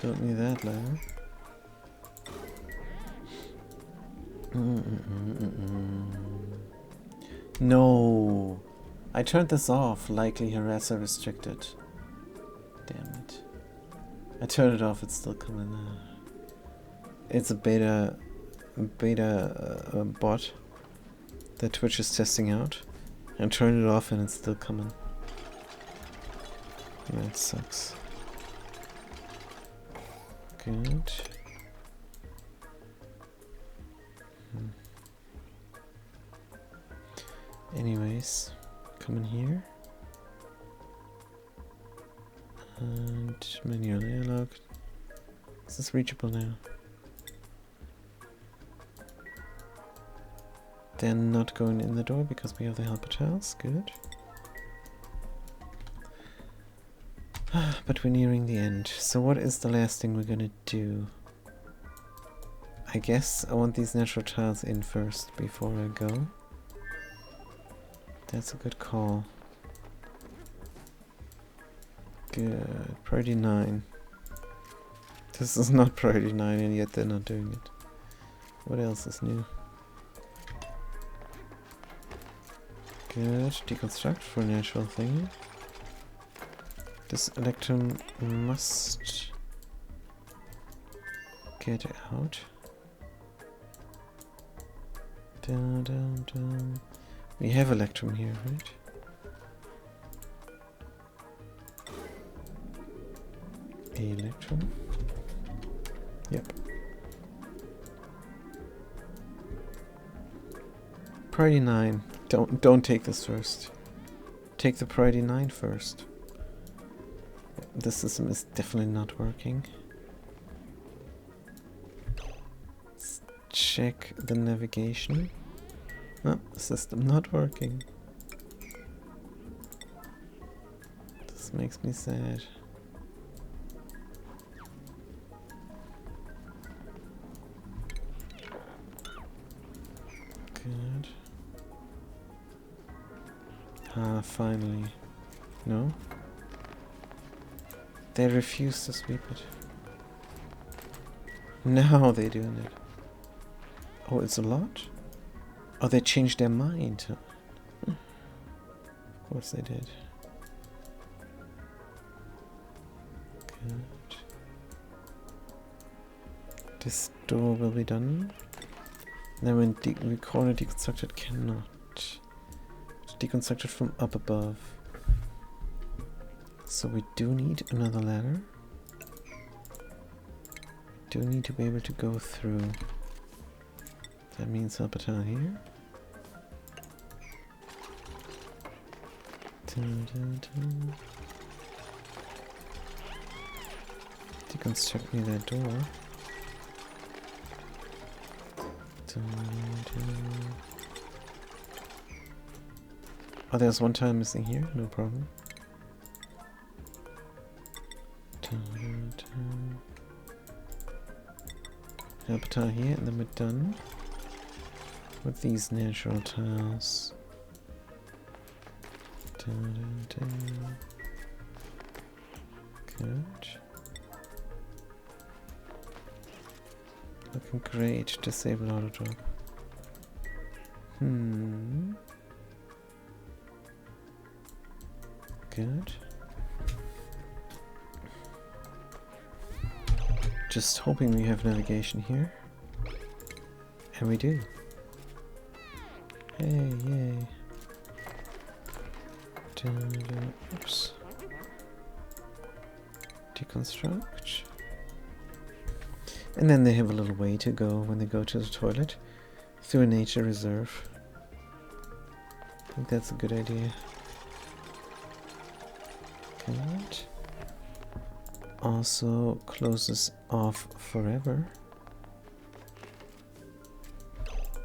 Speaker 1: Build me that ladder. No! I turned this off. Likely harasser restricted. Damn it. I turned it off, it's still coming. It's a beta bot that Twitch is testing out. I turned it off and it's still coming. That sucks. Good. Anyways, come in here. And manually unlock. Is this reachable now? Then not going in the door because we have the helper tiles. Good. But we're nearing the end. So what is the last thing we're gonna do? I guess I want these natural tiles in first before I go. That's a good call. Good. Priority 9. This is not priority 9 and yet they're not doing it. What else is new? Good. Deconstruct for a natural thing. This electrum must get out. Down, down, down. We have electrum here, right? Electrum. Yep. Priority 9. Don't take this first. Take the priority 9 first. The system is definitely not working. Let's check the navigation. Oh, the system not working. This makes me sad. Good. Ah, finally. No? They refuse to sweep it. Now they're doing it. Oh, it's a lot? Oh, they changed their mind. Of course they did. Good. This door will be done. Then when we corner deconstructed cannot. It's deconstructed from up above. So we do need another ladder. Do need to be able to go through. That means helper tile here. Dun, dun, dun. Deconstruct me that door. Dun, dun. Oh, there's one tile missing here, no problem. Dun, dun, dun. Helper tile here, and then we're done with these natural tiles. Dun, dun, dun. Good. Looking great. Disable auto drop. Good. Just hoping we have navigation here. And we do. Hey, yay. Oops. Deconstruct. And then they have a little way to go when they go to the toilet through a nature reserve. I think that's a good idea. Good. Also closes off forever.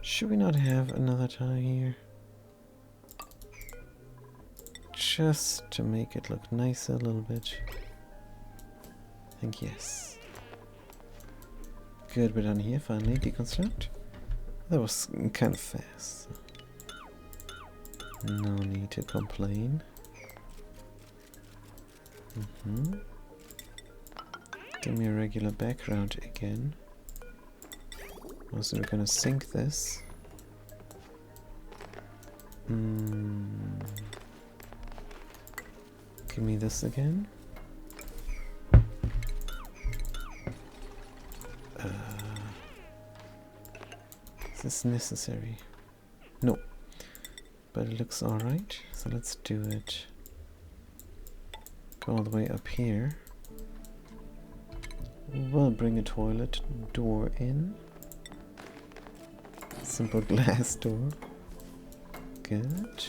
Speaker 1: Should we not have another tile here? Just to make it look nicer a little bit. I think yes. Good, we're done here finally. Deconstruct. That was kind of fast. No need to complain. Give me a regular background again. Also, we're gonna sync this. Give me this again. Is this necessary? No. But it looks alright. So let's do it. Go all the way up here. We'll bring a toilet door in. Simple glass door. Good.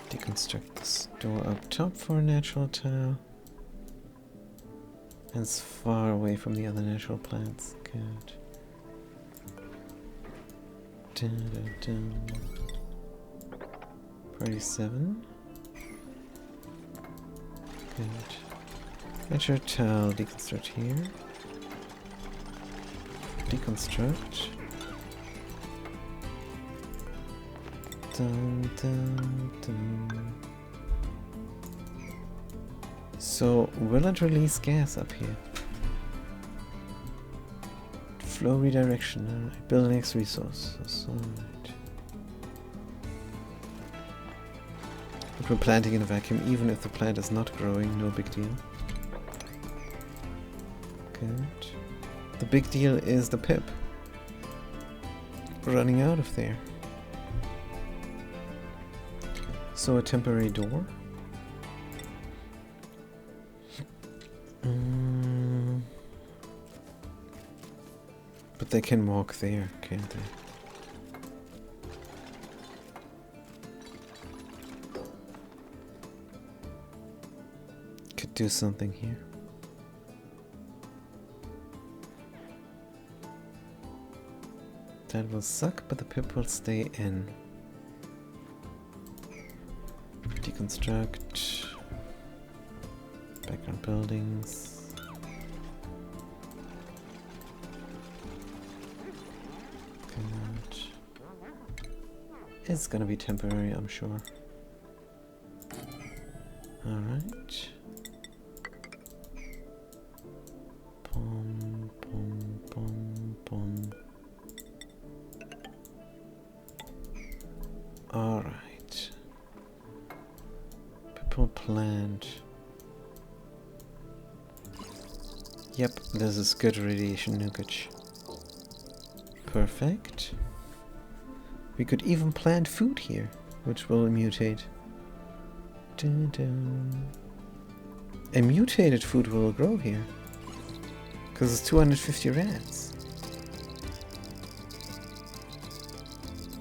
Speaker 1: Deconstruct this door up top for a natural tile. And it's far away from the other natural plants. Good. Dun, dun, dun. Party 7. Good. Natural tile, deconstruct here. Deconstruct. Dun, dun, dun. So, will it release gas up here? Flow redirection, alright. Build next resources, alright. But we're planting in a vacuum, even if the plant is not growing, no big deal. Good. The big deal is the pip running out of there. So a temporary door. But they can walk there, can't they? Could do something here. That will suck, but the pip will stay in. Deconstruct. Background buildings. Good. It's gonna be temporary, I'm sure. Alright. Boom, boom, boom, boom. Alright. People plant. Yep, this is good radiation nuggage. Perfect. We could even plant food here, which will mutate. Dun, dun. A mutated food will grow here. Because it's 250 rats.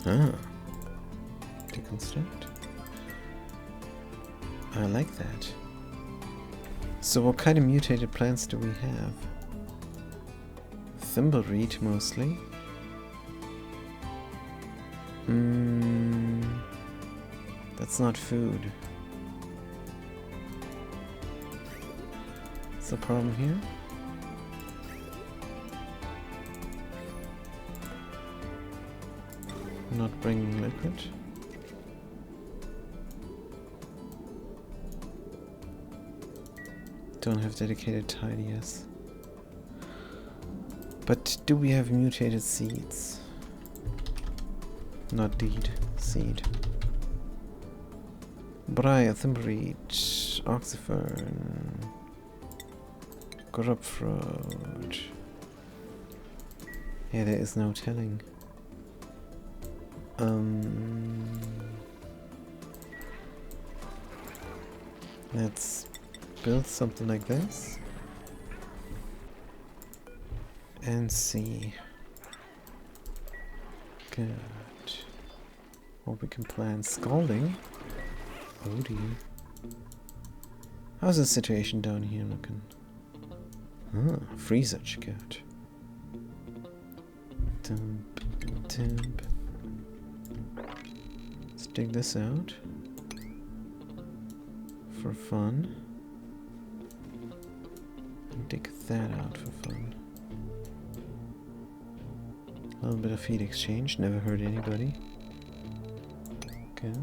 Speaker 1: Ah. Deconstruct. I like that. So what kind of mutated plants do we have? Thimbleweed mostly. That's not food. What's the problem here? Not bringing liquid. Don't have dedicated tidiers. But do we have mutated seeds? Not deed, seed. Briar, thimbleweed, oxyfern, grapefruit. Yeah, there is no telling. Let's build something like this and see. Good. What we can plan. Scalding. Oh dear. How's the situation down here looking? Ah, freezer. Good. Dump, dump. Let's dig this out for fun. And dig that out for fun. A little bit of heat exchange, never hurt anybody. Good.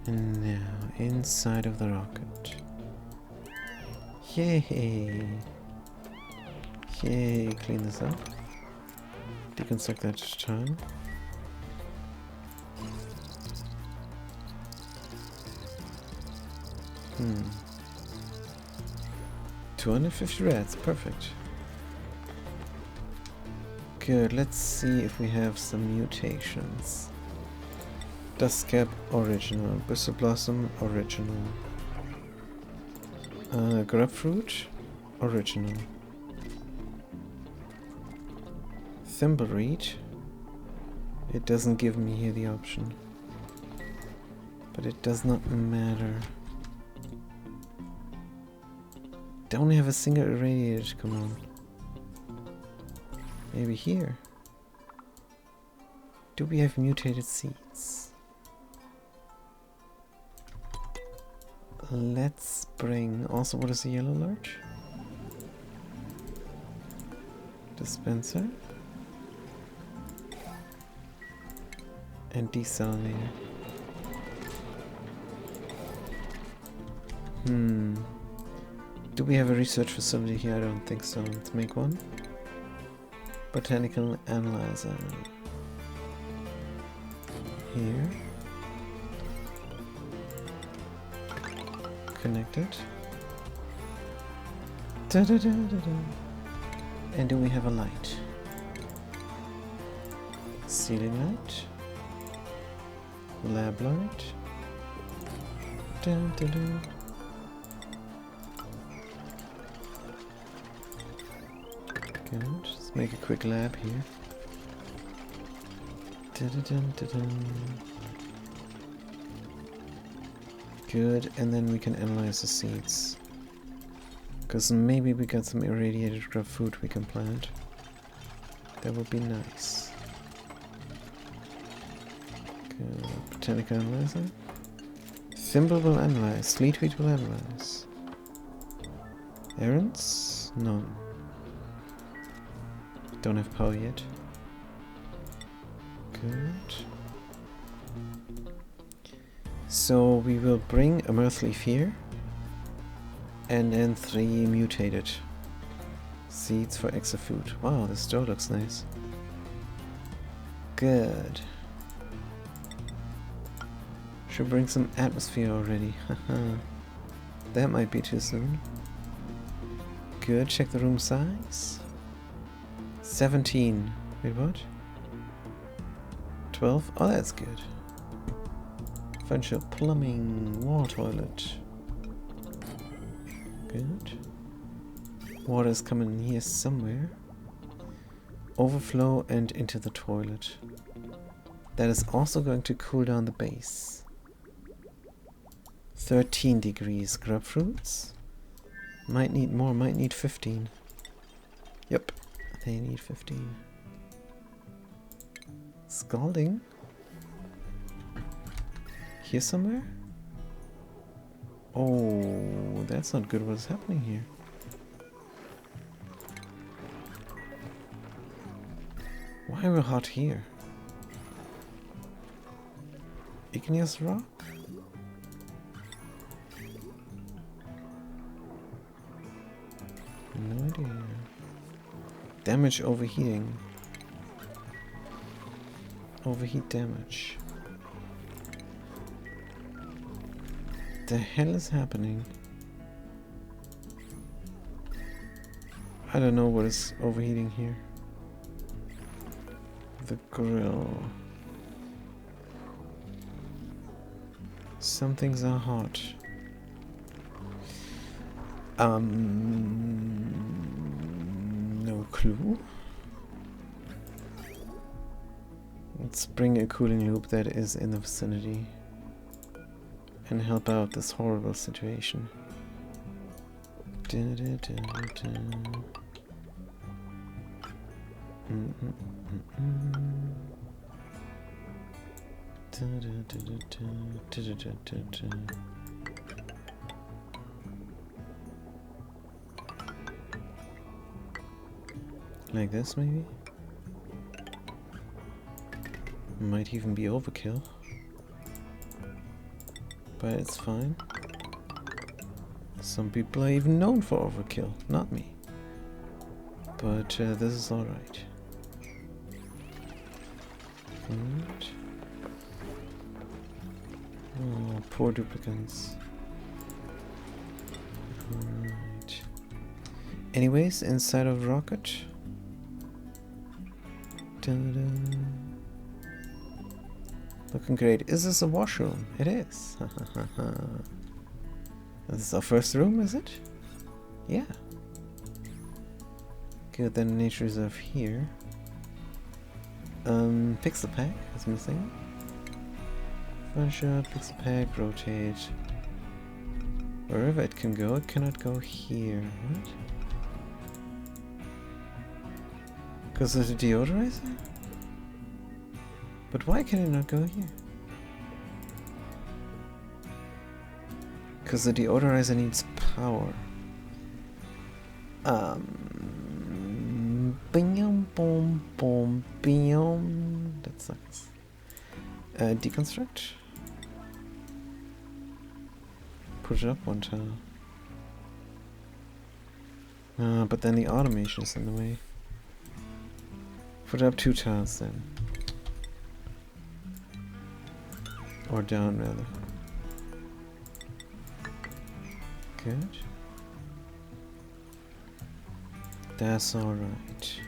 Speaker 1: And now, inside of the rocket. Yay! Yay, clean this up. Deconstruct that tile. 250 rats, perfect. Good, let's see if we have some mutations. Dust cap, original. Bristle blossom, original. Grapefruit, original. Thimbleweed. It doesn't give me here the option. But it does not matter. Don't have a single irradiated, come on. Maybe here. Do we have mutated seeds? Let's bring... Also, what is the yellow larch? Dispenser. And desalinator. Do we have a research facility here? I don't think so. Let's make one. Botanical analyzer. Here. Connected. Da -da -da -da -da. And do we have a light? Ceiling light. Lab light. Da -da -da. Good. Let's make a quick lab here. Da -da -da -da -da. Good, and then we can analyze the seeds. Because maybe we got some irradiated grapefruit we can plant. That would be nice. Good. Botanical analyzer. Thimble will analyze. Sleetweed will analyze. Errands? None. Don't have power yet. Good. So we will bring a mirth leaf here. And then 3 mutated seeds for extra food. Wow, this door looks nice. Good. Should bring some atmosphere already. Haha. That might be too soon. Good, check the room size. 17. Wait, what? 12? Oh, that's good. Furniture, plumbing, wall toilet. Good. Water's coming in here somewhere. Overflow and into the toilet. That is also going to cool down the base. 13 degrees. Grapefruits. Might need more, might need 15. Yep, they need 15. Scalding. Here somewhere? Oh, that's not good. What's happening here? Why are we hot here? Igneous rock? No idea. Damage overheating. Overheat damage. The hell is happening? I don't know what is overheating here. The grill. Some things are hot. No clue. Let's bring a cooling loop that is in the vicinity and help out this horrible situation. Like this, maybe? Might even be overkill. But it's fine. Some people are even known for overkill, not me. But this is alright. Good. Oh, poor duplicants. Right. Anyways, inside of rocket. Da-da. Looking great. Is this a washroom? It is. This is our first room, is it? Yeah. Good, then nature reserve here. Pixel pack is missing. One shot, pixel pack, rotate. Wherever it can go, it cannot go here. What? Because of the deodorizer? But why can it not go here? Because the deodorizer needs power. Bing boom boom bing. That sucks. Deconstruct. Put it up one tile. But then the automation is in the way. Put up 2 tiles then. Or down rather. Good. That's alright.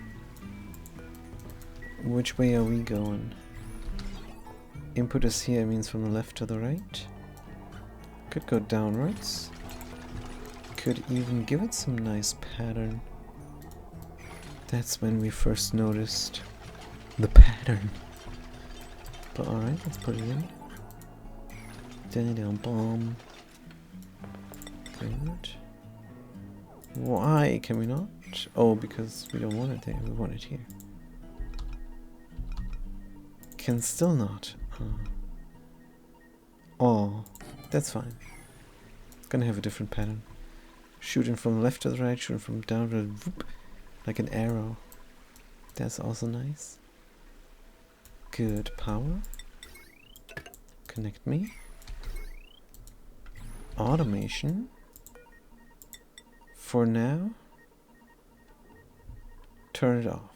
Speaker 1: Which way are we going? Input is here, means from the left to the right. Could go downwards. Could even give it some nice pattern. That's when we first noticed the pattern. But alright, let's put it in. Down bomb. Good. Why can we not? Oh, because we don't want it there, we want it here. Can still not. Oh, that's fine. Gonna have a different pattern. Shooting from left to the right, shooting from down to the whoop, like an arrow. That's also nice. Good power. Connect me. Automation. For now, turn it off.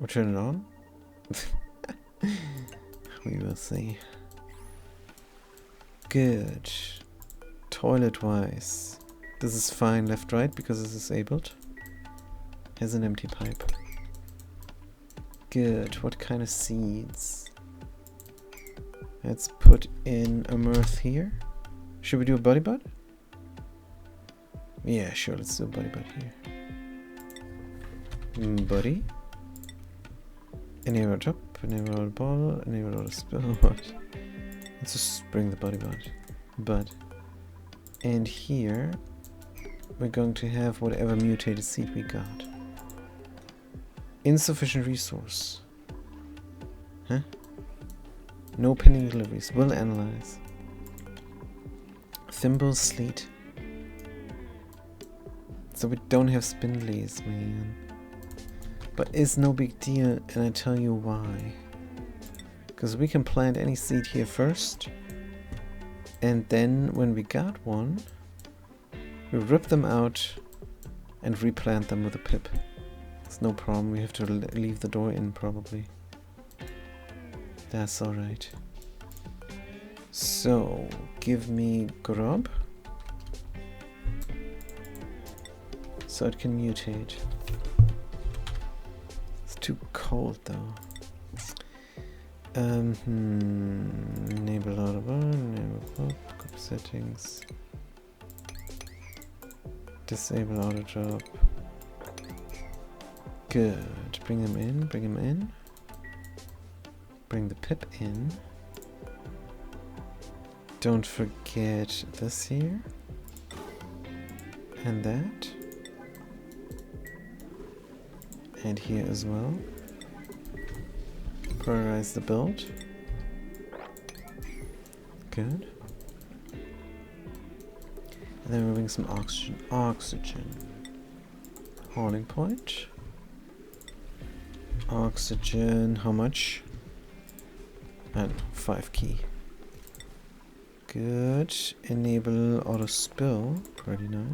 Speaker 1: Or turn it on? We will see. Good. Toilet-wise. This is fine left-right because it's disabled. Has an empty pipe. Good. What kind of seeds? Let's put in a mirth here. Should we do a body bud? Yeah, sure, let's do a body bud here. Buddy. Enable top, enable ball, enable auto spill. What? Let's just bring the body bud. And here we're going to have whatever mutated seed we got. Insufficient resource. Huh? No pending deliveries. Will analyze. Thimble sleet. So we don't have spindlies, man. But it's no big deal, and I tell you why. Because we can plant any seed here first, and then when we got one, we rip them out and replant them with a pip. It's no problem, we have to leave the door in probably. That's alright. So, give me grub. So it can mutate. It's too cold though. Enable audible, enable pop, group settings. Disable auto drop. Good. Bring him in, bring him in. Bring the pip in. Don't forget this here. And that. And here as well. Prioritize the build. Good. And then we're moving some oxygen. Hauling point. Oxygen, how much? I don't know, 5 key. Good. Enable auto spill. Pretty nice.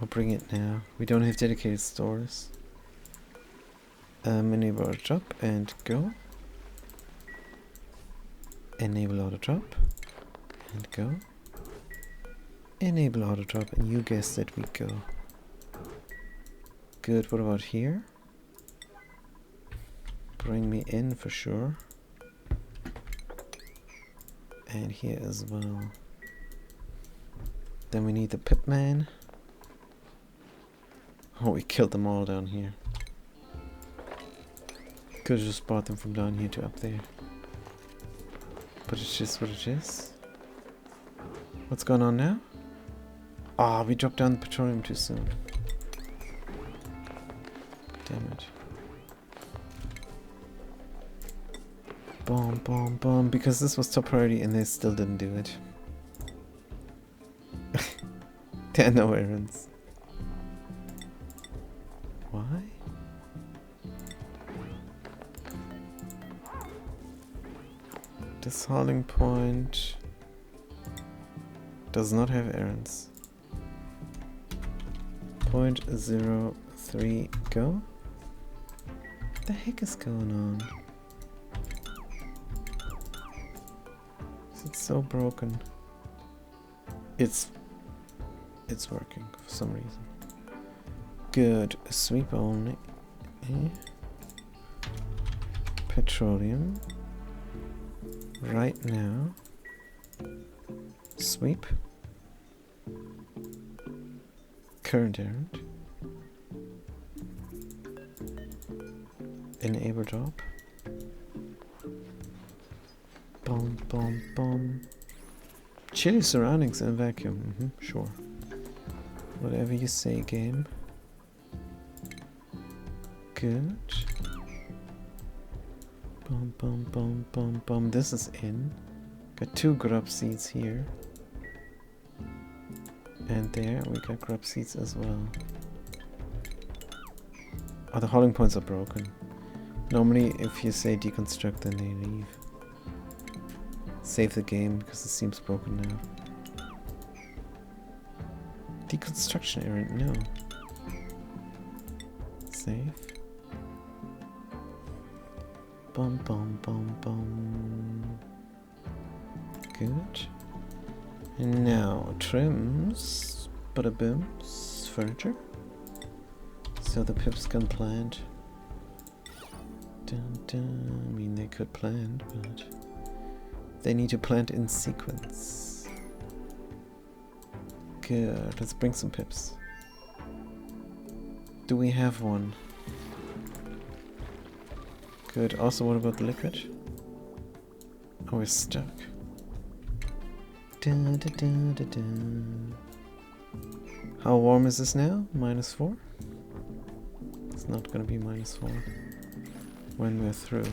Speaker 1: I'll bring it now. We don't have dedicated stores. Enable auto drop and go. Enable auto drop and go. Enable auto drop, and you guessed it, we go. Good. What about here? Bring me in for sure. And here as well. Then we need the Pipman. Oh, we killed them all down here. Could've just brought them from down here to up there. But it's just what it is. What's going on now? Ah, we dropped down the petroleum too soon. Damn it. Boom, boom, boom. Because this was top priority and they still didn't do it. There are no errands. Why? This hauling point does not have errands. 0.03 go? What the heck is going on? It's so broken. It's working for some reason. Good. Sweep only. Petroleum. Right now. Sweep. Current errand. Enable drop. Boom, boom, boom. Chilly surroundings and vacuum. Sure. Whatever you say, game. Good. Boom, boom, boom, boom, boom. This is in. Got 2 grub seeds here. And there, we got grub seeds as well. Oh, the hauling points are broken. Normally, if you say deconstruct, then they leave. Save the game, because it seems broken now. Deconstruction errand, no. Save. Bum bum bum bum. Good. And now trims, bada booms, furniture. So the pips can plant. Dun, dun. I mean, they could plant, but they need to plant in sequence. Good. Let's bring some pips. Do we have one? Good. Also, what about the liquid? Oh, we're stuck. Da, da, da, da, da. How warm is this now? -4? It's not gonna be -4 when we're through.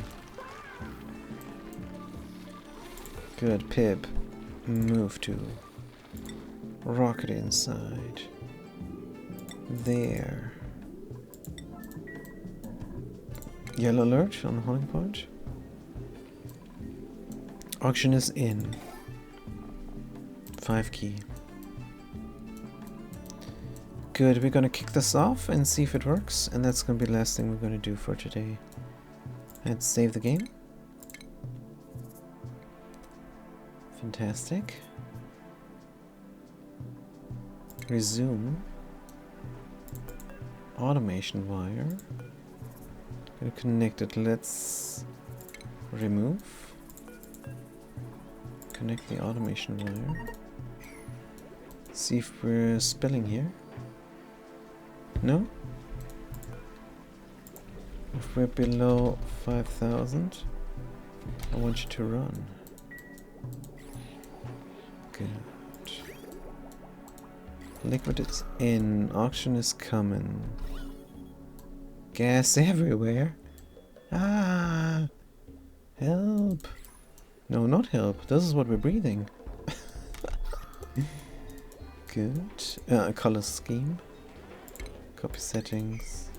Speaker 1: Good. Pip. Move to. Rocket inside. There. Yellow alert on the hauling point. Auction is in. 5 key. Good, we're gonna kick this off and see if it works, and that's gonna be the last thing we're gonna do for today. Let's save the game. Fantastic. Resume. Automation wire. Gonna connect it. Let's remove. Connect the automation wire. See if we're spilling here. No? If we're below 5,000, I want you to run. Good. Liquid is in. Auction is coming. Gas everywhere. Ah! Help! No, not help. This is what we're breathing. Good. Color scheme. Copy settings.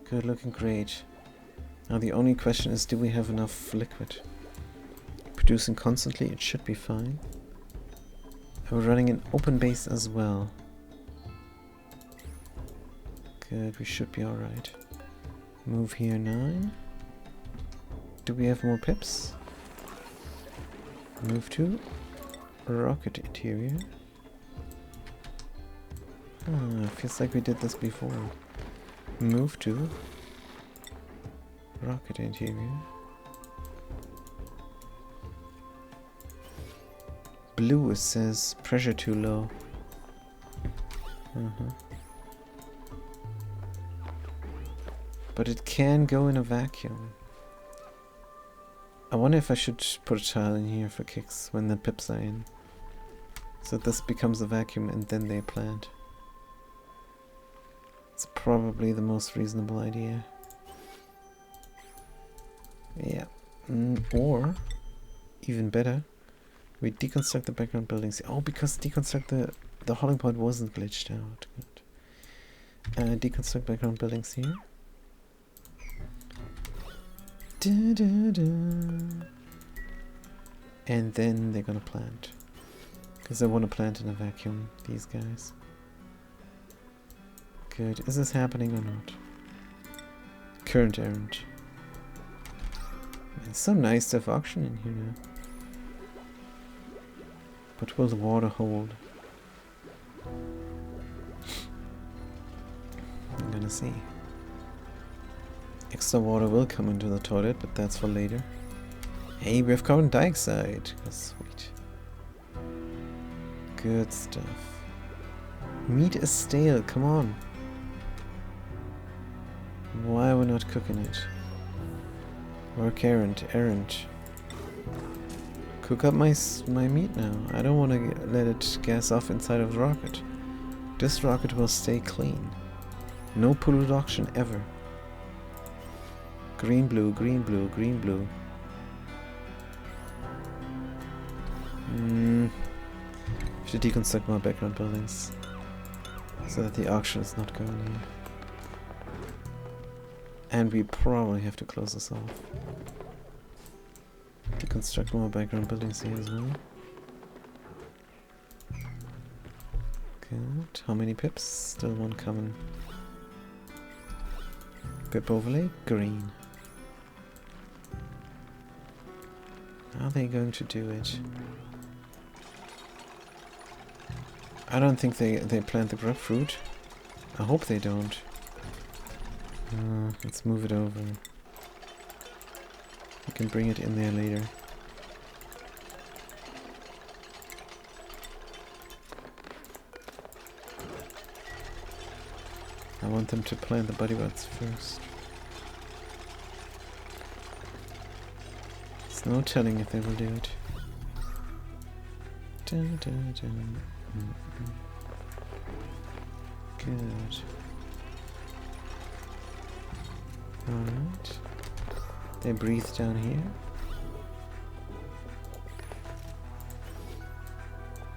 Speaker 1: Good, looking great. Now the only question is, do we have enough liquid? Producing constantly, it should be fine. We're running an open base as well. Good, we should be alright. Move here 9. Do we have more pips? Move to rocket interior. Ah, feels like we did this before. Move to rocket interior. blue it says pressure too low. But it can go in a vacuum. I wonder if I should put a tile in here for kicks when the pips are in. So this becomes a vacuum and then they plant. It's probably the most reasonable idea. Yeah. Or, even better, we deconstruct the background buildings. Oh, because deconstruct the holding point wasn't glitched out. Good. Deconstruct background buildings here. And then they're gonna plant. Because they want to plant in a vacuum, these guys. Good. Is this happening or not? Current errand. It's so nice to have auction in here now. But will the water hold? I'm gonna see. Extra water will come into the toilet, but that's for later. Hey, we have carbon dioxide. That's sweet. Good stuff. Meat is stale, come on. Why are we not cooking it? Work errand. Cook up my meat now. I don't want to let it gas off inside of the rocket. This rocket will stay clean. No pollution ever. Green, blue, green, blue, green, blue. Have to deconstruct my background buildings so that the auction is not going here. And we probably have to close this off. Deconstruct more background buildings here as well. Good. How many pips? Still one coming. Pip overlay, green. How are they going to do it? I don't think they plant the grapefruit. I hope they don't. Let's move it over. We can bring it in there later. I want them to plant the buddybuds first. There's no telling if they will do it. Dun, dun, dun. Good. Alright. They breathe down here.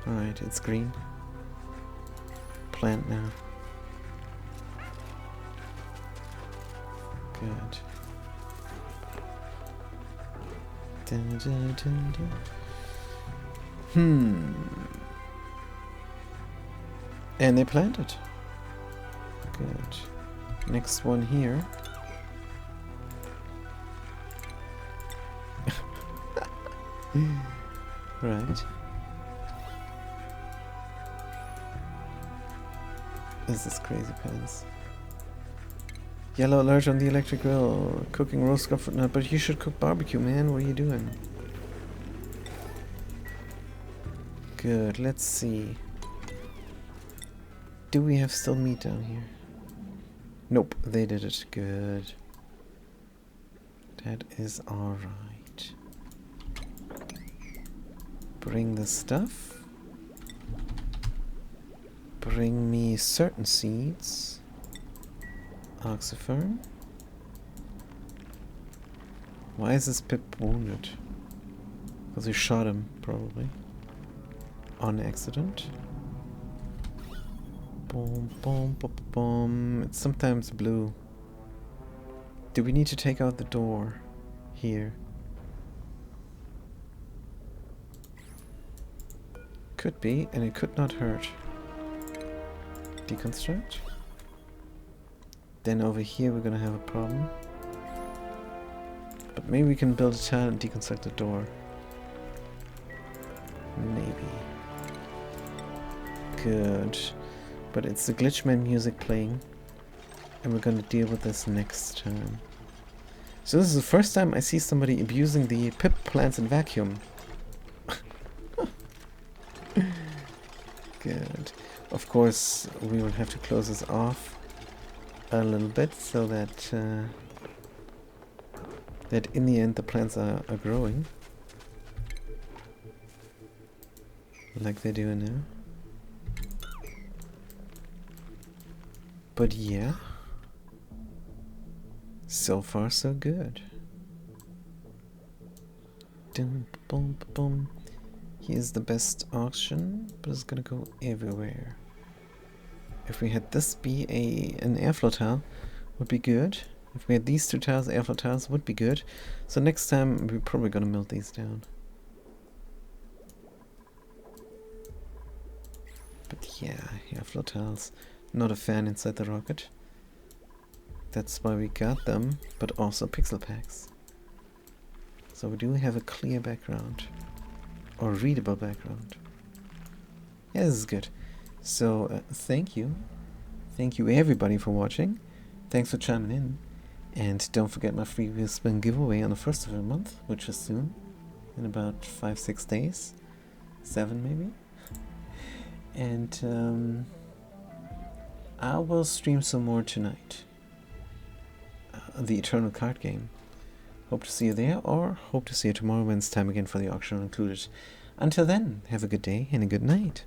Speaker 1: Alright, it's green. Plant now. Good. Dun, dun, dun, dun. And they planted. Good. Next one here. Right. This is crazy pants. Yellow alert on the electric grill. Cooking roast comfort nut, but you should cook barbecue, man. What are you doing? Good, let's see. Do we have still meat down here? Nope, they did it. Good. That is alright. Bring the stuff. Bring me certain seeds. Oxyfern. Why is this pip wounded? Because we shot him, probably. On accident. Boom, boom, boom, boom. It's sometimes blue. Do we need to take out the door? Here. Could be, and it could not hurt. Deconstruct. Then over here we're gonna have a problem. But maybe we can build a tile and deconstruct the door. Maybe. Good. But it's the Glitchman music playing. And we're gonna deal with this next time. So this is the first time I see somebody abusing the pip plants in vacuum. good. Of course, we will have to close this off a little bit so that that in the end the plants are growing like they're doing now. But yeah, so far so good. Dum, boom, boom. Here's the best auction, but it's gonna go everywhere. If we had this be an airflow tile, would be good. If we had these two tiles, airflow tiles would be good. So next time we're probably gonna melt these down. But yeah, airflow tiles. Not a fan inside the rocket. That's why we got them, but also pixel packs. So we do have a clear background. Or readable background. Yeah, this is good. So thank you. Thank you everybody for watching. Thanks for chiming in. And don't forget my free wheel spin giveaway on the 1st of the month, which is soon. In about 5-6 days. 7 maybe. And I will stream some more tonight. The Eternal card game. Hope to see you there, or hope to see you tomorrow when it's time again for the auction included. Until then, have a good day and a good night.